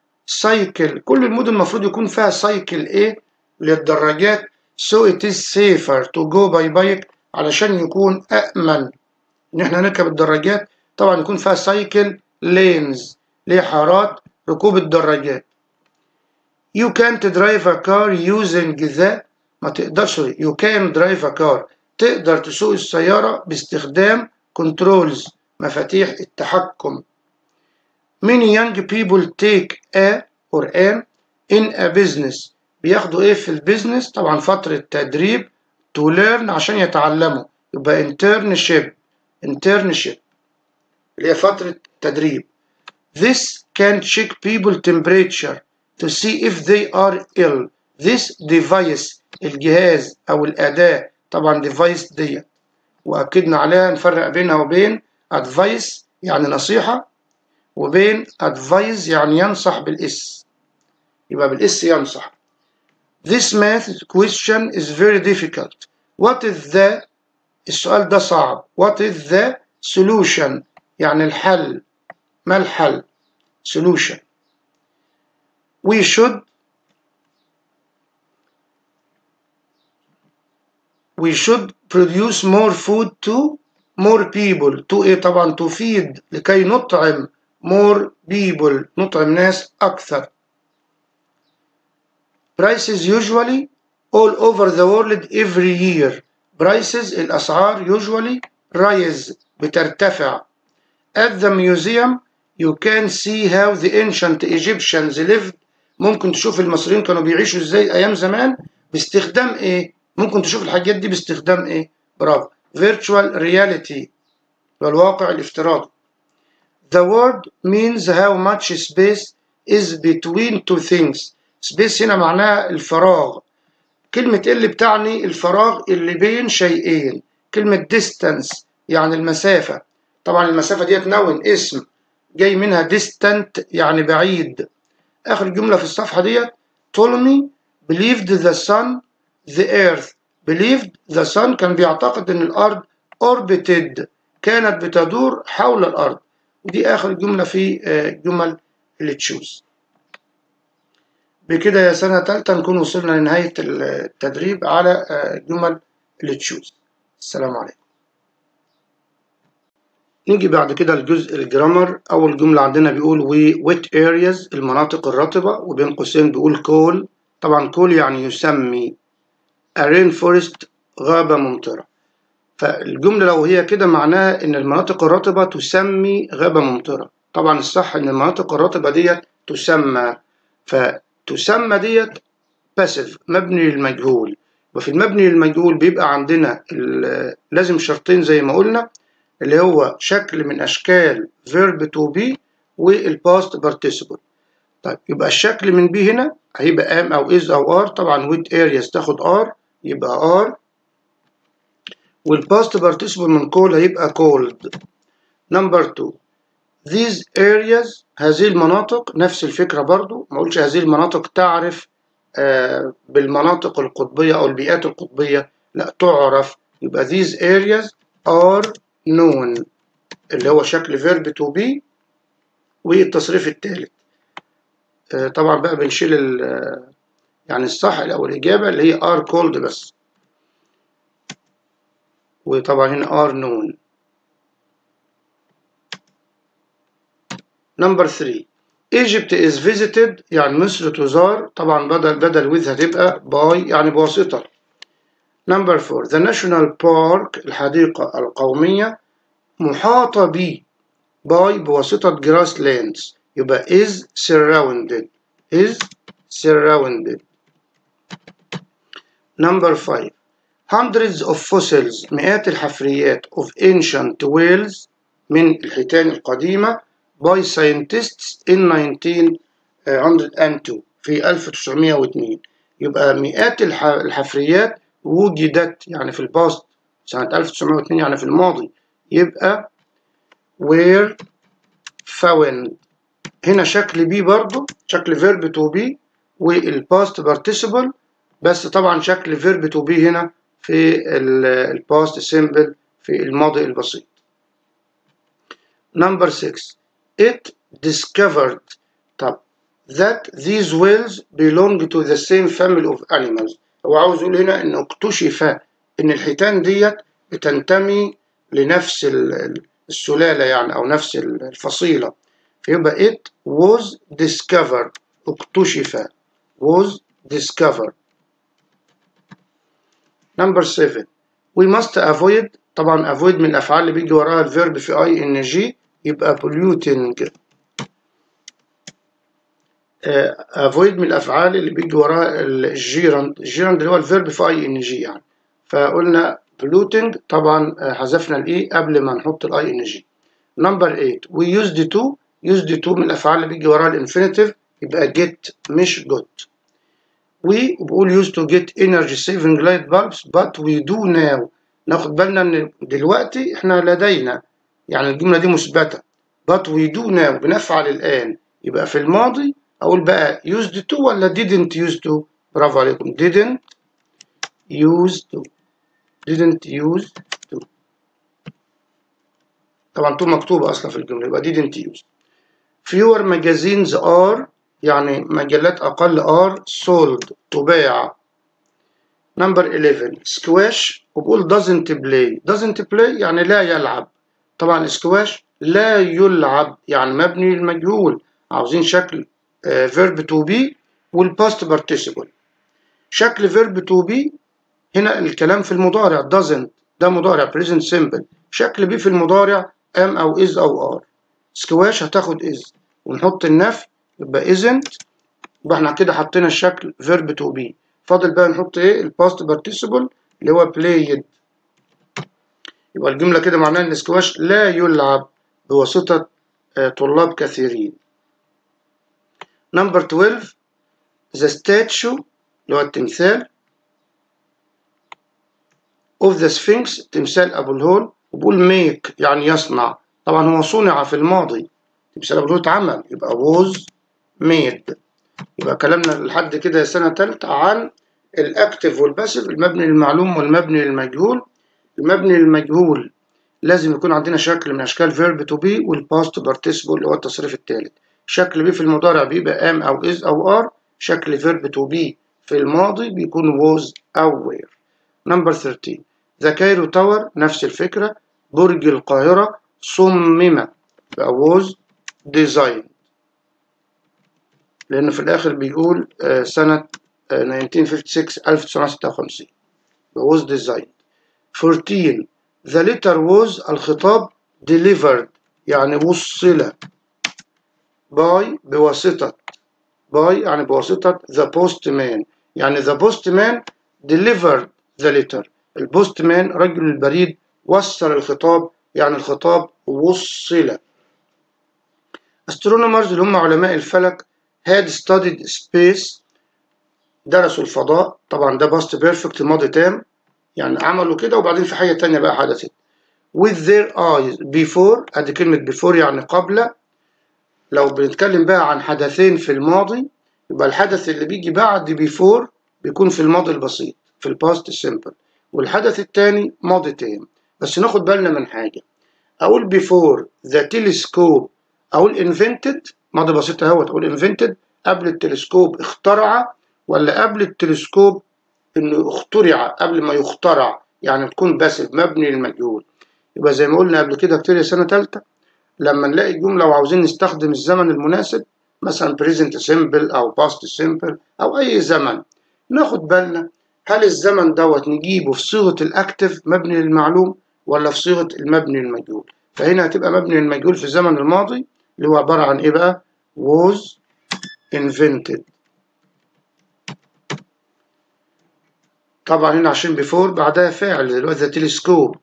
cycle كل المدن المفروض يكون فيها cycle ايه للدراجات so it is safer to go by bike علشان يكون أأمن إن احنا نركب الدراجات. طبعا يكون فيها cycle lanes ليه حارات ركوب الدراجات. you can't drive a car using the ما تقدرش you can drive a car تقدر تسوق السيارة باستخدام controls مفاتيح التحكم. many young people take a or an in a business بياخدوا ايه في البيزنس طبعا فترة تدريب to learn عشان يتعلموا يبقى internship اللي هي فترة تدريب. this can check people temperature to see if they are ill. this device الجهاز أو الأداة طبعا device دي وأكدنا عليها نفرق بينها وبين advice يعني نصيحة وبين advise يعني ينصح بالإس يبقى بالإس ينصح. this math question is very difficult. what is the السؤال ده صعب. what is the solution يعني الحل ما الحل solution. we should produce more food to more people to ايه طبعا to feed لكي نطعم more people نطعم ناس أكثر. prices usually all over the world every year. prices الأسعار usually rise بترتفع. at the museum you can see how the ancient Egyptians lived. ممكن تشوف المصريين كانوا بيعيشوا ازاي أيام زمان باستخدام ايه. ممكن تشوف الحاجات دي باستخدام ايه. برافو. virtual reality والواقع الافتراضي. the word means how much space is between two things. space هنا معناها الفراغ. كلمة اللي بتعني الفراغ اللي بين شيئين. كلمة distance يعني المسافة. طبعا المسافة دي تنون اسم جاي منها distant يعني بعيد. آخر جملة في الصفحة دي Ptolemy believed the sun the earth. believed the sun كان بيعتقد ان الأرض orbited كانت بتدور حول الأرض. ودي آخر جملة في جمل اللي تشوز. بكده يا سنة تالتة نكون وصلنا لنهاية التدريب على جمل اللي تشوز. السلام عليكم. نيجي بعد كده لجزء الجرامر. أول جملة عندنا بيقول wet areas المناطق الرطبة وبين قوسين بيقول cool. طبعا cool يعني يسمي. a rainforest غابة ممطرة. فالجملة لو هي كده معناها إن المناطق الرطبة تسمي غابة ممطرة. طبعا الصح إن المناطق الرطبة ديت تسمى. فتسمى ديت passive مبني للمجهول. وفي المبني للمجهول بيبقى عندنا لازم شرطين زي ما قلنا، اللي هو شكل من أشكال verb to be والpast participle. طيب يبقى الشكل من be هنا هيبقى am أو is أو are، طبعا with areas تاخد are يبقى are، والpast participle من call هيبقى called. Number 2 these areas، هذه المناطق نفس الفكرة برضو، ما أقولش هذه المناطق تعرف بالمناطق القطبية أو البيئات القطبية، لا تعرف، يبقى these areas are known اللي هو شكل verb to be والتصريف الثالث. طبعا بقى بنشيل يعني الصح أو الإجابة اللي هي are called بس، وطبعا هنا are known. Number 3 Egypt is visited، يعني مصر تزار، طبعا بدل with هتبقى by يعني بواسطة. Number 4 The National Park، الحديقة القومية، محاطة by بواسطة grasslands، يبقى is surrounded. Number 5 Hundreds of fossils، مئات الحفريات of ancient whales، من الحيتان القديمة by scientists in 1902 في 1902. يبقى مئات الحفريات وجدت يعني في الباست سنة 1902 يعني في الماضي، يبقى were found. هنا شكل بي برضو شكل verb to be والpast participle، بس طبعا شكل verb to be هنا في الpast simple في الماضي البسيط. Number 6 It discovered طب that these whales belong to the same family of animals. هو عاوز يقول هنا إنه اكتشف إن الحيتان ديت بتنتمي لنفس السلالة يعني أو نفس الفصيلة، فيبقى it was discovered اكتشف was discovered. Number 7 we must avoid، طبعا avoid من الأفعال اللي بيجي وراها الفيرب في ing، يبقى polluting. avoid من الأفعال اللي بيجي وراها الجيرند اللي هو الفيرب في ing يعني، فقلنا polluting طبعا حذفنا الإي قبل ما نحط ing. Number 8 we used to من الأفعال اللي بيجي وراها الانفينيتيف، يبقى get مش got. we بقول used to get energy saving light bulbs but we do now، ناخد بالنا ان دلوقتي احنا لدينا، يعني الجملة دي مثبتة but we do now بنفعل الآن، يبقى في الماضي أقول بقى used to ولا didn't used to؟ برافو عليكم didn't use to. طبعا تو مكتوبة أصلا في الجملة، يبقى didn't use. fewer magazines are، يعني مجلات أقل are sold تباع. Number 11 squash، وبقول doesn't play يعني لا يلعب، طبعا squash لا يلعب يعني مبني للمجهول، عاوزين شكل verb to be والpast participle. شكل verb to be هنا الكلام في المضارع doesn't، ده مضارع present simple، شكل be في المضارع am أو is أو are. squash هتاخد is ونحط النفي يبقى isn't، يبقى احنا كده حطينا الشكل verb to be، فاضل بقى نحط ايه الباست participle اللي هو played. يبقى الجملة كده معناها ان السكواش لا يلعب بواسطة طلاب كثيرين. Number 12 the statue اللي هو التمثال of the sphinx، تمثال أبو الهول، وبقول make يعني يصنع، طبعا هو صنع في الماضي، تمثال أبو الهول اتعمل يبقى was made. يبقى كلامنا لحد كده سنة تالتة عن الأكتف والباسيف، المبني للمعلوم والمبني للمجهول. المبني للمجهول لازم يكون عندنا شكل من أشكال verb to be والpast participle اللي هو التصريف الثالث. شكل be في المضارع بيبقى am أو is أو are، شكل verb to be في الماضي بيكون was أو were. Number 13 The Cairo Tower نفس الفكرة، برج القاهرة صمم بقى was designed، لأنه في الآخر بيقول سنة 1956 was designed. 14 The letter was الخطاب delivered يعني وصل by بواسطة by يعني بواسطة the postman، يعني the postman delivered the letter. البوست مان رجل البريد وصل الخطاب، يعني الخطاب وصل. astronomers اللي هم علماء الفلك had studied space درسوا الفضاء. طبعا ده past perfect ماضي تام، يعني عملوا كده وبعدين في حاجة تانية بقى حدثت. with their eyes before، ادي كلمة before يعني قبل. لو بنتكلم بقى عن حدثين في الماضي يبقى الحدث اللي بيجي بعد before بيكون في الماضي البسيط في الباست simple، والحدث التاني ماضي تام. بس ناخد بالنا من حاجة، أقول before the telescope أقول invented ماضي بسيط اهوت، أقول invented قبل التلسكوب اخترع، ولا قبل التلسكوب إنه اخترع قبل ما يخترع، يعني تكون باسف مبني للمجهول. يبقى زي ما قلنا قبل كده كتير يا سنة تالتة، لما نلاقي جملة وعاوزين نستخدم الزمن المناسب مثلا present simple أو past simple أو أي زمن، ناخد بالنا هل الزمن دوت نجيبه في صيغة الأكتف مبني للمعلوم ولا في صيغة المبني للمجهول. فهنا هتبقى مبني للمجهول في الزمن الماضي اللي هو عبارة عن إيه بقى؟ was invented. طبعا هنا عشان before بعدها فاعل اللي هو the telescope.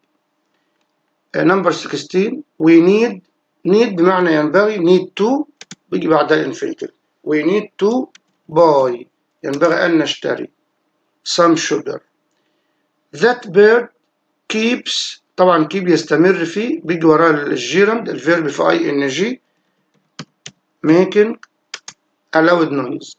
number 16 we need بمعنى ينبغي، need to بيجي بعدها infinitive. we need to buy ينبغي أن نشتري some sugar. that bird keeps طبعا keep يستمر فيه بيجي وراه الجيرند الفيرب في ing making a loud noise.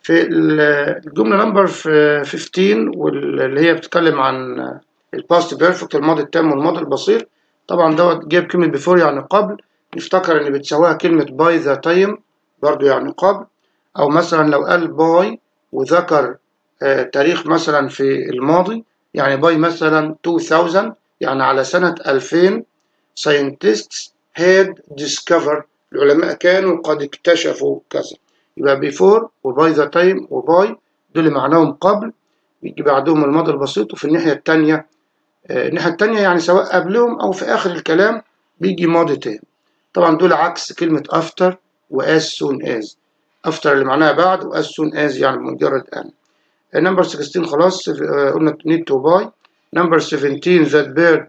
في الجملة نمبر 15 واللي هي بتتكلم عن الباست بيرفكت الماضي التام والماضي البسيط، طبعا دوت جايب كلمة بيفور يعني قبل، نفتكر ان بتساويها كلمة باي ذا تايم برضو يعني قبل. او مثلا لو قال باي وذكر تاريخ مثلا في الماضي يعني باي مثلا 2000 يعني على سنة 2000 scientists had discovered العلماء كانوا قد اكتشفوا كذا. يبقى before وباي ذا تايم وباي دول معناهم قبل، يجي بعدهم الماضي البسيط. وفي الناحية التانية يعني سواء قبلهم أو في آخر الكلام بيجي ماضي تام. طبعا دول عكس كلمة after و as soon as. after اللي معناها بعد و as soon as يعني بمجرد أن. نمبر 16 خلاص قلنا need to buy. نمبر 17 that bird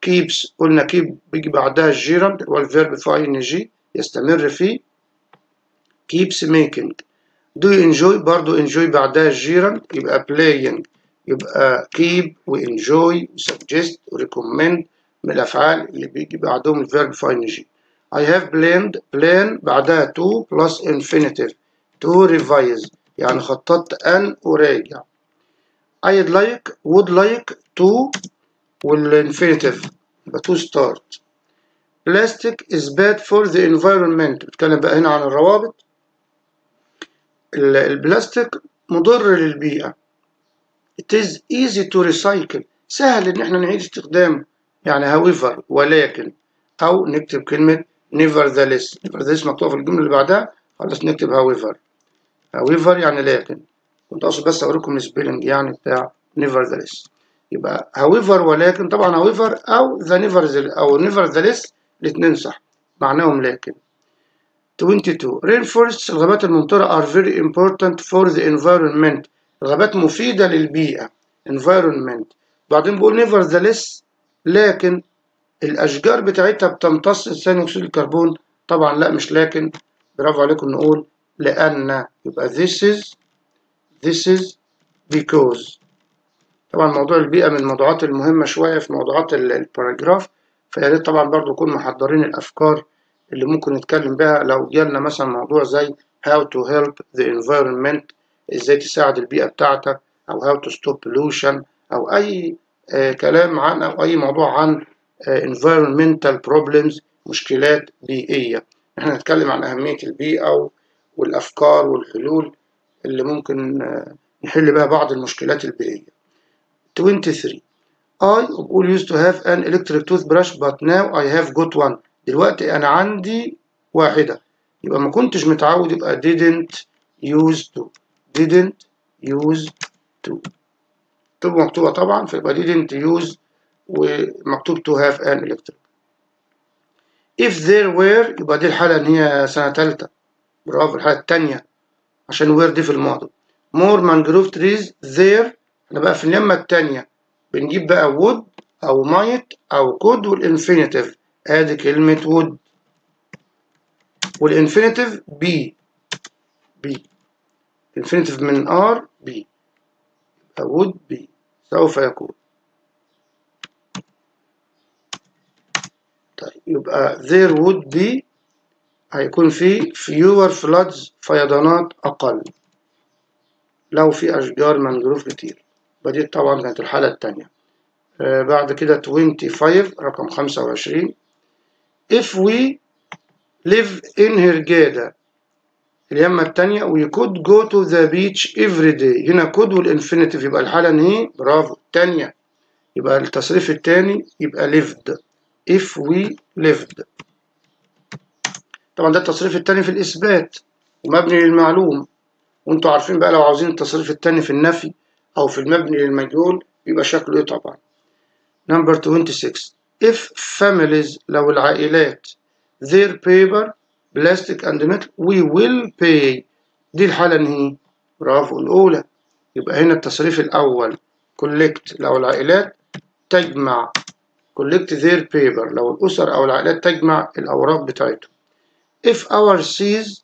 keeps قلنا keep بيجي بعدها الجيرند اللي هو الفيرب في ing يستمر فيه keeps making. do you enjoy برضو enjoy بعدها الجيرند يبقى playing، يبقى keep و enjoy و suggest و recommend من الأفعال اللي بيجي بعدهم الفيرب في ing. I have planned plan بعدها to plus infinitive to revise يعني خططت أن أراجع. I'd like would like to والinfinitive يبقى to start. Plastic is bad for the environment. بتكلم بقى هنا عن الروابط. البلاستيك مضر للبيئة. It is easy to recycle سهل إن احنا نعيد استخدامه يعني however ولكن، أو نكتب كلمة nevertheless مكتوبة في الجملة اللي بعدها خلاص نكتب however يعني لكن. كنت أقصد بس أوريكم السبيلنج يعني بتاع nevertheless. يبقى however ولكن، طبعا however أو the nevertheless الاتنين صح معناهم لكن. 22 rainforests الغابات الممطرة are very important for the environment الغابات مفيدة للبيئة environment. بعدين بقول nevertheless لكن الأشجار بتاعتها بتمتص ثاني أكسيد الكربون. طبعا لا مش لكن، برافو عليكم نقول لأن. يبقى this is because. طبعا موضوع البيئة من الموضوعات المهمة شوية في موضوعات الباراجراف، فيا ريت طبعا برضو نكون محضرين الأفكار اللي ممكن نتكلم بها لو جالنا مثلا موضوع زي how to help the environment ازاي تساعد البيئة بتاعتك، أو how to stop pollution، أو أي كلام عن أو أي موضوع عن environmental problems مشكلات بيئية. احنا نتكلم عن أهمية البيئة والأفكار والحلول اللي ممكن نحل بها بعض المشكلات البيئية. 23 I بقول used to have an electric toothbrush but now I have got one. دلوقتي أنا عندي واحدة، يبقى ما كنتش متعود يبقى didn't used to تبقى مكتوبة طبعا فيبقى didn't use ومكتوب to have an electric. if there were يبقى دي الحالة إن هي سنة تالتة، برافو الحالة التانية عشان were دي في الماضي. more mangrove trees there احنا بقى في اليمة التانية بنجيب بقى would أو might أو could والinfinitive. ادي كلمة would والinfinitive be infinitive من are be would be سوف يكون. طيب يبقى there would be هيكون في fewer floods فيضانات أقل لو في أشجار مانجروف كتير. بدي طبعا كانت الحالة التانية. بعد كده 25 رقم 25 if we live in Hurghada اليمة التانية we could go to the beach every day. هنا could والinfinitive يبقى الحالة نهي. برافو التانية يبقى التصريف التاني يبقى lived if we lived. طبعا ده التصريف التاني في الإثبات ومبني للمعلوم، وانتوا عارفين بقى لو عاوزين التصريف التاني في النفي أو في المبني للمجهول يبقى شكله إيه طبعا. Number 26 if families لو العائلات their paper plastic and metal we will pay. دي الحالة انهي. برافو الأولى. يبقى هنا التصريف الأول collect لو العائلات تجمع collect their paper لو الأسر أو العائلات تجمع الأوراق بتاعتهم. if our seas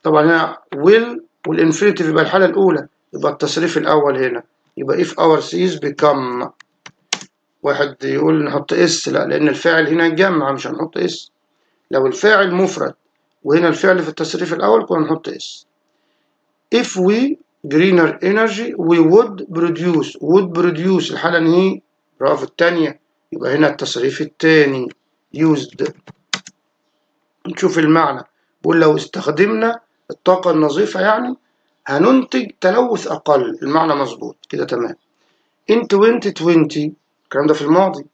طبعا هنا will والinfinitive يبقى الحالة الأولى يبقى التصريف الأول هنا يبقى if our seas become. واحد يقول نحط اس، لا لأن الفاعل هنا جمع مش هنحط اس. لو الفاعل مفرد وهنا الفعل في التصريف الأول كنا نحط اس. if we greener energy we would produce الحالة انهي. برافو التانية يبقى هنا التصريف التاني used. نشوف المعنى بقول لو استخدمنا الطاقة النظيفة يعني هننتج تلوث أقل. المعنى مظبوط كده تمام. in 2020 الكلام ده في الماضي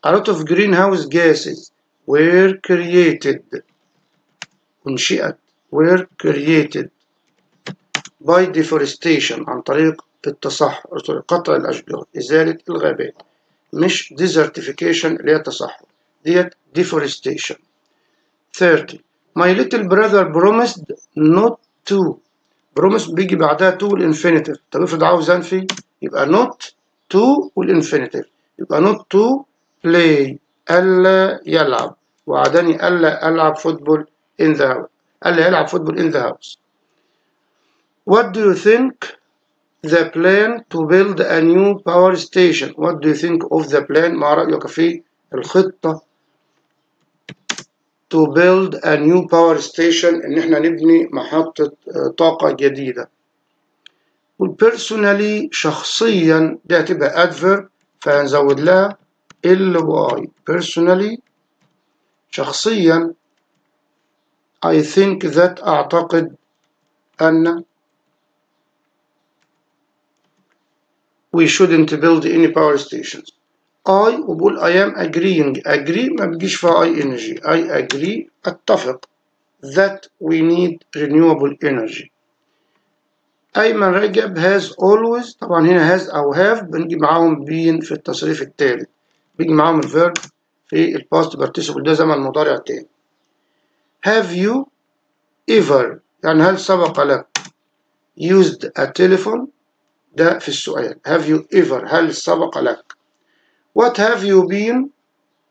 a lot of greenhouse gases were created انشئت were created by deforestation عن طريق التصحر قطع الأشجار إزالة الغابات، مش desertification اللي هي التصحر ديت deforestation. 30 my little brother promised not to. promise بيجي بعدها to والinfinitive. طب افرض عاوز انفي يبقى not to والinfinitive يبقى not to play ألا يلعب وعدني ألا ألعب فوتبول in the house. ألا يلعب فوتبول in the house. What do you think the plan to build a new power station. What do you think of the plan. ما رأيك في الخطة to build a new power station إن إحنا نبني محطة طاقة جديدة. والpersonally شخصيا دي هتبقى adverb فهنزود لها ly. personally شخصيا I think that أعتقد أن we shouldn't build any power stations. I وبقول I am agreeing. agree ما بيجيش فيها ing. I agree أتفق that we need renewable energy. أيمن رجب has always طبعا هنا has أو have بنجي معاهم been في التصريف الثالث بيجي معاهم الفيرب في الباست participle ده زمن مضارع تاني. have you ever يعني هل سبق لك used a telephone ده في السؤال. have you ever هل سبق لك. what have you been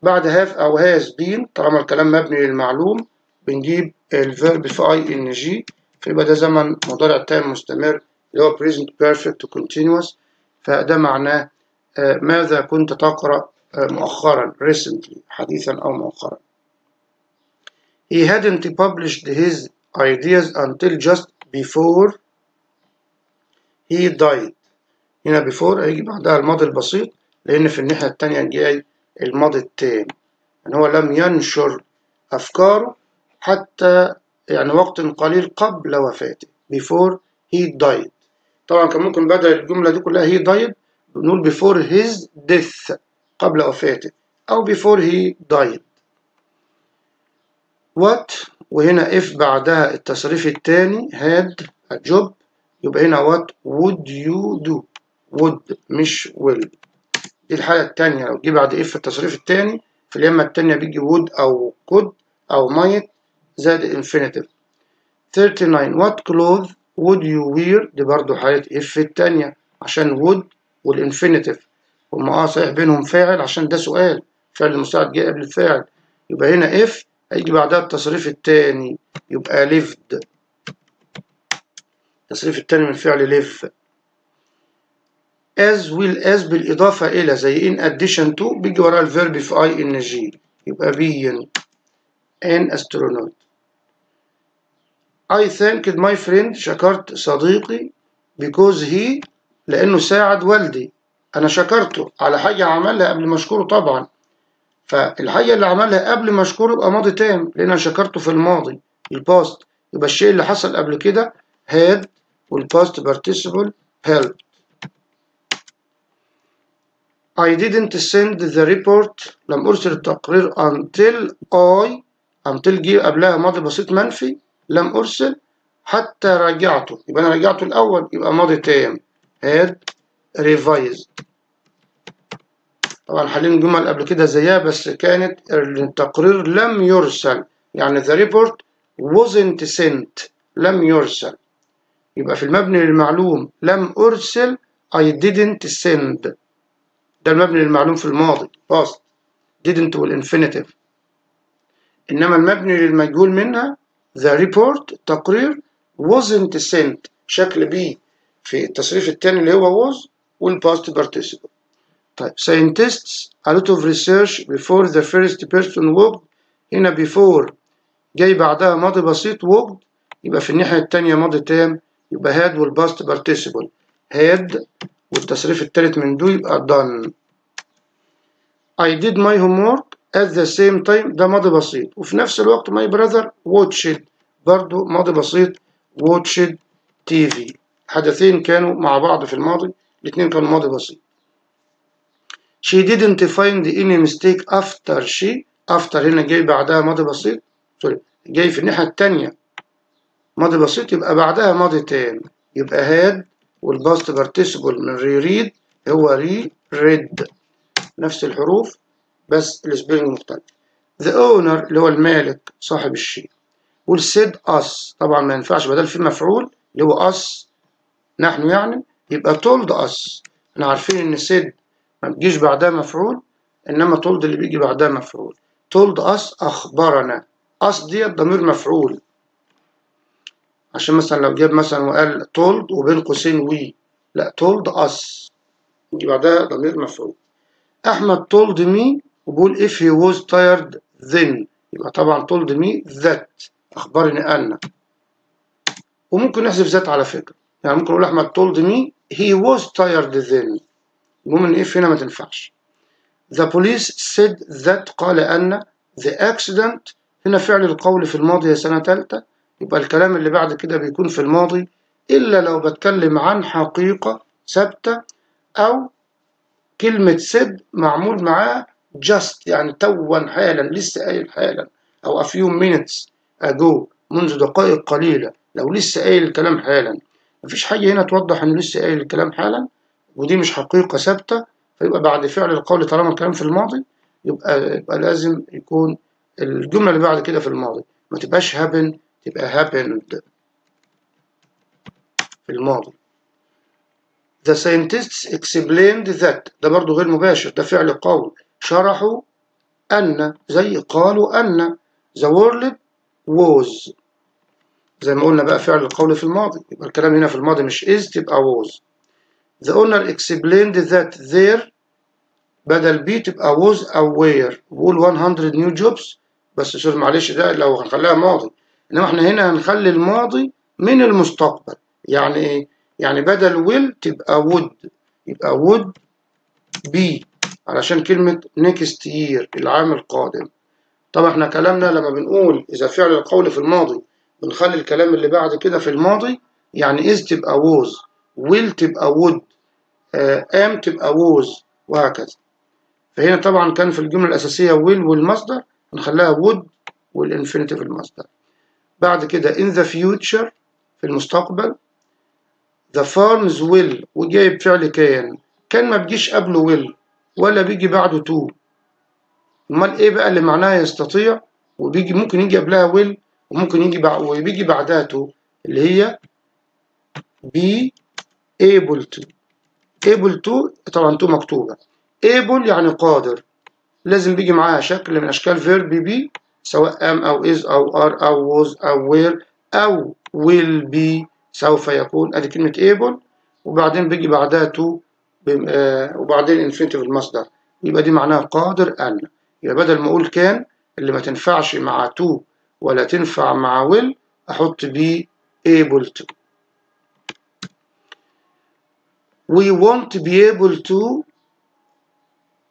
بعد have أو has been طالما الكلام مبني للمعلوم بنجيب الفيرب في ing فيبقى ده زمن مضارع تام مستمر اللي هو present perfect continuous. فده معناه ماذا كنت تقرأ مؤخرا recently حديثا أو مؤخرا. he hadn't published his ideas until just before he died. هنا before هيجي بعدها الماضي البسيط لأن في الناحية التانية جاي الماضي التام يعني هو لم ينشر أفكاره حتى يعني وقت قليل قبل وفاته before he died. طبعا كان ممكن بدل الجملة دي كلها he died بنقول before his death قبل وفاته أو before he died. what وهنا if بعدها التصريف الثاني had a job يبقى هنا what would you do. would مش will. دي الحالة الثانية لو جه بعد if التصريف الثاني في اليمة الثانية بيجي would أو could أو might زائد infinitive. 39 what clothes would you wear دي برضو حالة if الثانية عشان would والانفينيتيف هما صحيح بينهم فاعل عشان ده سؤال، فعل المساعد جه قبل الفاعل، يبقى هنا اف هيجي بعدها التصريف التاني يبقى lived، التصريف التاني من فعل live. as well as بالإضافة إلى زي in addition to بيجي وراء الفيرب في ing يبقى being an astronaut. I thanked my friend شكرت صديقي because he لأنه ساعد والدي، أنا شكرته على حاجة عملها قبل ما أشكره طبعا، فالحاجة اللي عملها قبل ما أشكره يبقى ماضي تام لأن أنا شكرته في الماضي الباست، يبقى الشيء اللي حصل قبل كده had والباست participle helped. I didn't send the report لم أرسل التقرير until جه قبلها ماضي بسيط منفي لم أرسل حتى راجعته، يبقى أنا راجعته الأول يبقى ماضي تام had revised. طبعا حالين جمل قبل كده زيها بس كانت التقرير لم يرسل، يعني the report wasn't sent لم يرسل، يبقى في المبني للمعلوم لم أرسل I didn't send، ده المبني للمعلوم في الماضي past didn't والinfinitive. إنما المبني للمجهول منها the report التقرير wasn't sent شكل B في التصريف الثاني اللي هو was والpast participle. طيب scientists a lot of research before the first person walked، هنا before جاي بعدها ماضي بسيط walked يبقى في الناحية التانية ماضي تام يبقى had والpast participle had والتصريف التالت من دول يبقى done. I did my homework at the same time ده ماضي بسيط وفي نفس الوقت my brother watched برضو ماضي بسيط watched TV، حدثين كانوا مع بعض في الماضي الاثنين كانوا ماضي بسيط. She didn't find any mistake after هنا جاي بعدها ماضي بسيط جاي في الناحية التانية ماضي بسيط يبقى بعدها ماضي تام يبقى had والباست participle من reread هو reread نفس الحروف بس السبيلنج مختلف. The owner اللي هو المالك صاحب الشيء والsaid us طبعا ما ينفعش بدل في مفعول اللي هو us نحن يعني يبقى told us، احنا عارفين ان said ما بيجيش بعدها مفعول انما told اللي بيجي بعدها مفعول. told us اخبرنا، us دي ضمير مفعول عشان مثلا لو جاب مثلا وقال told وبين قوسين we لا told us يجي بعدها ضمير مفعول. احمد told me وبقول if he was tired then يبقى طبعا told me that اخبرني ان، وممكن نحذف ذات على فكره، يعني ممكن اقول احمد told me he was tired then، المهم ان if هنا ما تنفعش. the police said that قال ان the accident هنا فعل القول في الماضي يا سنه ثالثه يبقى الكلام اللي بعد كده بيكون في الماضي الا لو بتكلم عن حقيقه ثابته او كلمة said معمول معاه just يعني توا حالا لسه قايل حالا أو a few minutes ago منذ دقائق قليلة لو لسه قايل الكلام حالا، مفيش حاجة هنا توضح إنه لسه قايل الكلام حالا ودي مش حقيقة ثابتة، فيبقى بعد فعل القول طالما الكلام في الماضي يبقى لازم يكون الجملة اللي بعد كده في الماضي ما تبقاش happen تبقى happened في الماضي. The scientists explained that ده برضو غير مباشر ده فعل قول شرحوا أن زي قالوا أن the world was زي ما قلنا بقى فعل القول في الماضي يبقى الكلام هنا في الماضي مش is تبقى was. The owner explained that there بدل be تبقى was أو were بقول 100 new jobs بس سوري معلش ده لو هنخليها ماضي إنما احنا هنا هنخلي الماضي من المستقبل يعني إيه؟ يعني بدل will تبقى would يبقى would be علشان كلمة next year العام القادم. طبعا احنا كلامنا لما بنقول إذا فعل القول في الماضي بنخلي الكلام اللي بعد كده في الماضي يعني is تبقى was will تبقى would am تبقى was وهكذا. فهنا طبعا كان في الجملة الأساسية will والمصدر هنخليها would والinfinitive المصدر. بعد كده in the future في المستقبل the farms will وجايب فعل كان ما بيجيش قبله will ولا بيجي بعده to، امال ايه بقى اللي معناها يستطيع وبيجي ممكن يجي قبلها will وممكن وبيجي بعدها to اللي هي be able to able to طبعا to مكتوبة. able يعني قادر، لازم بيجي معاها شكل من أشكال verb be سواء am أو is أو are أو was أو were أو will be سوف يكون. أدي كلمة able وبعدين بيجي بعدها to وبعدين infinitive المصدر، يبقى دي معناها قادر أن. يبقى بدل ما أقول كان اللي ما تنفعش مع to ولا تنفع مع will أحط be able to. we won't be able to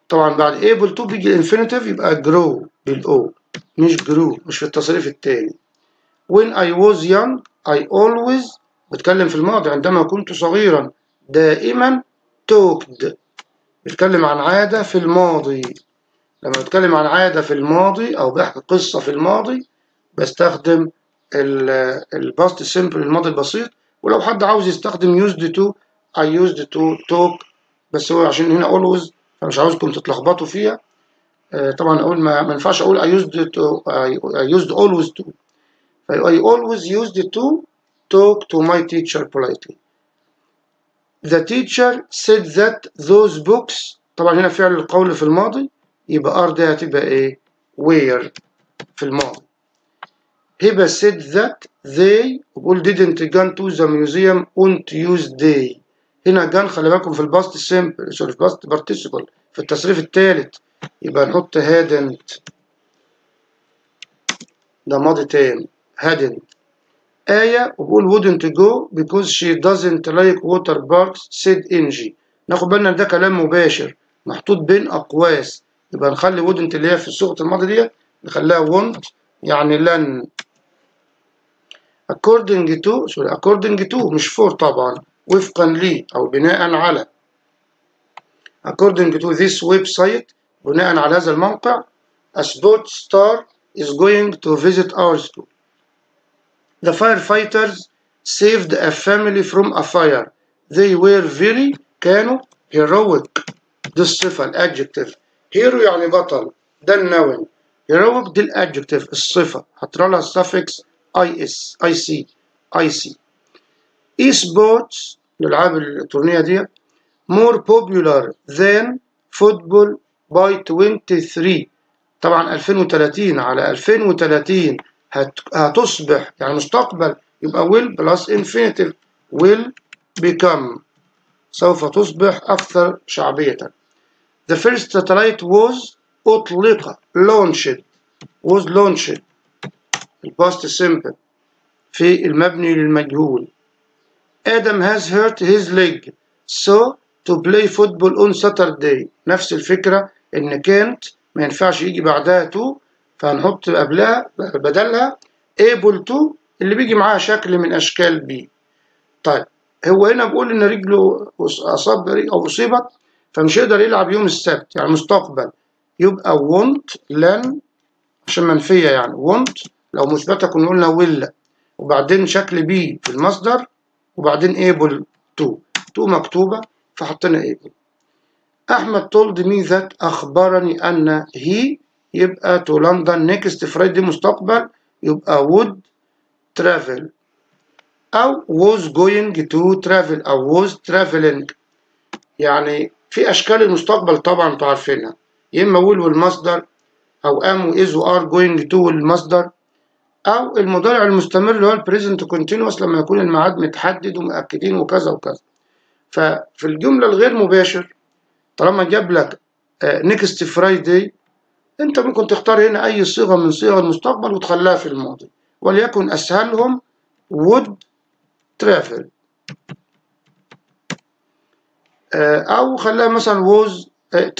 طبعا بعد able to بيجي infinitive يبقى grow بالأو مش grew، مش في التصريف التاني. when I was young I always بتكلم في الماضي عندما كنت صغيرا دائما talked بتكلم عن عادة في الماضي. لما بتكلم عن عادة في الماضي أو بحكي قصة في الماضي بستخدم الباست سيمبل الماضي البسيط. ولو حد عاوز يستخدم used to I used to talk، بس هو عشان هنا always فمش عاوزكم تتلخبطوا فيها. طبعا أقول ما ينفعش أقول I used always to، I always used to talk to my teacher politely. The teacher said that those books طبعا هنا فعل القول في الماضي يبقى are ده هتبقى ايه؟ were في الماضي. هبة said that they وبقول didn't gone to the museum on Tuesday. هنا gone خلي بالكم في الباست simple سوري في الباست participle في التصريف الثالث يبقى نحط hadn't ده ماضي تام hadn't. آية وبقول wouldn't go because she doesn't like water parks said Angie. ناخد بالنا ده كلام مباشر محطوط بين أقواس يبقى نخلي wouldn't اللي هي في صيغة الماضي ديت نخليها won't يعني لن. according to مش for طبعا وفقا لي أو بناء على. according to this website بناء على هذا الموقع a sports star is going to visit our school. The firefighters saved a family from a fire. They were very كانوا heroic. دي الصفة الادجكتيف. hero يعني بطل ده النون. heroic دي الادجكتيف الصفة هترى لها السفكس ic. e-sports الألعاب الإلكترونية دي more popular than football by 23. طبعا 2030 على 2030 هتصبح يعني مستقبل يبقى will plus infinitive will become سوف تصبح أكثر شعبية. The first satellite was أطلق launched was launched الباست simple في المبني للمجهول. Adam has hurt his leg so to play football on Saturday. نفس الفكرة إن كانت ما ينفعش يجي بعدها to فهنحط قبلها بدلها able to اللي بيجي معاها شكل من أشكال B. طيب هو هنا بيقول إن رجله أصاب أو أصيبت فمش يقدر يلعب يوم السبت يعني مستقبل يبقى won't لن عشان منفية يعني won't لو مثبتة كنا قلنا will وبعدين شكل B في المصدر وبعدين able to مكتوبة فحطينا able. أحمد told me that أخبرني أن he يبقى to London next Friday مستقبل يبقى would travel أو was going to travel أو was traveling. يعني في أشكال المستقبل طبعا انتوا عارفينها يا إما will والمصدر أو am و is و are going to والمصدر أو المضارع المستمر اللي هو البريزنت كونتينوس لما يكون الميعاد متحدد ومؤكدين وكذا وكذا. ففي الجملة الغير مباشر طالما جاب لك next Friday أنت ممكن تختار هنا أي صيغة من صيغ المستقبل وتخليها في الماضي وليكن أسهلهم would travel أو خليها مثلا was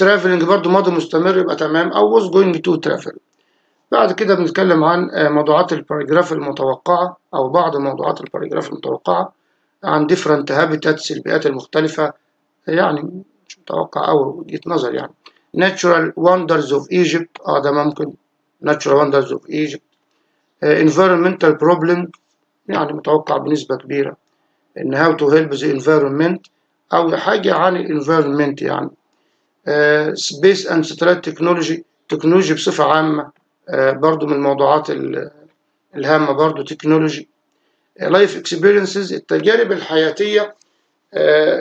traveling برضو ماضي مستمر يبقى تمام أو was going to travel. بعد كده بنتكلم عن موضوعات الباراجراف المتوقعة أو بعض موضوعات الباراجراف المتوقعة عن different habitats البيئات المختلفة يعني مش متوقع أو وجهة نظر يعني. natural wonders of Egypt ده ممكن natural wonders of Egypt. environmental problem يعني متوقع بنسبة كبيرة إن how to help the environment أو حاجة عن الانفيرمنت يعني. space and satellite technology تكنولوجي بصفة عامة برضو من الموضوعات الهامة برضو تكنولوجي. life experiences التجارب الحياتية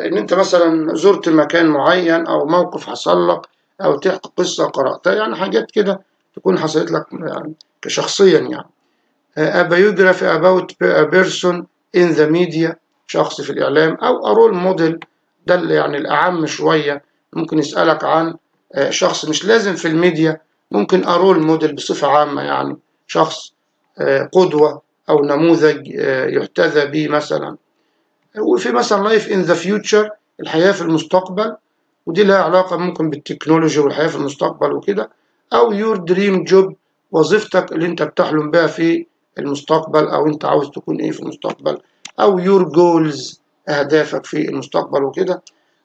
إن أنت مثلا زرت مكان معين أو موقف حصل لك أو تحكي قصة قرأتها، يعني حاجات كده تكون حصلت لك يعني كشخصيا يعني. A biography about a person in the media، شخص في الإعلام، أو a role model، ده اللي يعني الأعم شوية. ممكن يسألك عن شخص مش لازم في الميديا، ممكن a role model بصفة عامة، يعني شخص قدوة أو نموذج يحتذى به مثلا. وفي مثلا life in the future، الحياة في المستقبل، ودي لها علاقة ممكن بالتكنولوجيا والحياة في المستقبل وكده. أو your dream job، وظيفتك اللي أنت بتحلم بها في المستقبل، أو أنت عاوز تكون إيه في المستقبل. أو your goals، أهدافك في المستقبل وكده.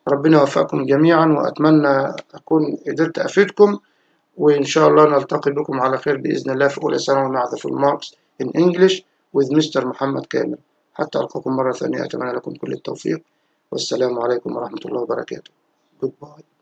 ربنا يوفقكم جميعا، وأتمنى أكون قدرت أفيدكم، وإن شاء الله نلتقي بكم على خير بإذن الله في أولى ثانوي مع The Full Marks in English with Mr. محمد كامل. حتى ألقاكم مرة ثانية، أتمنى لكم كل التوفيق، والسلام عليكم ورحمة الله وبركاته. Goodbye.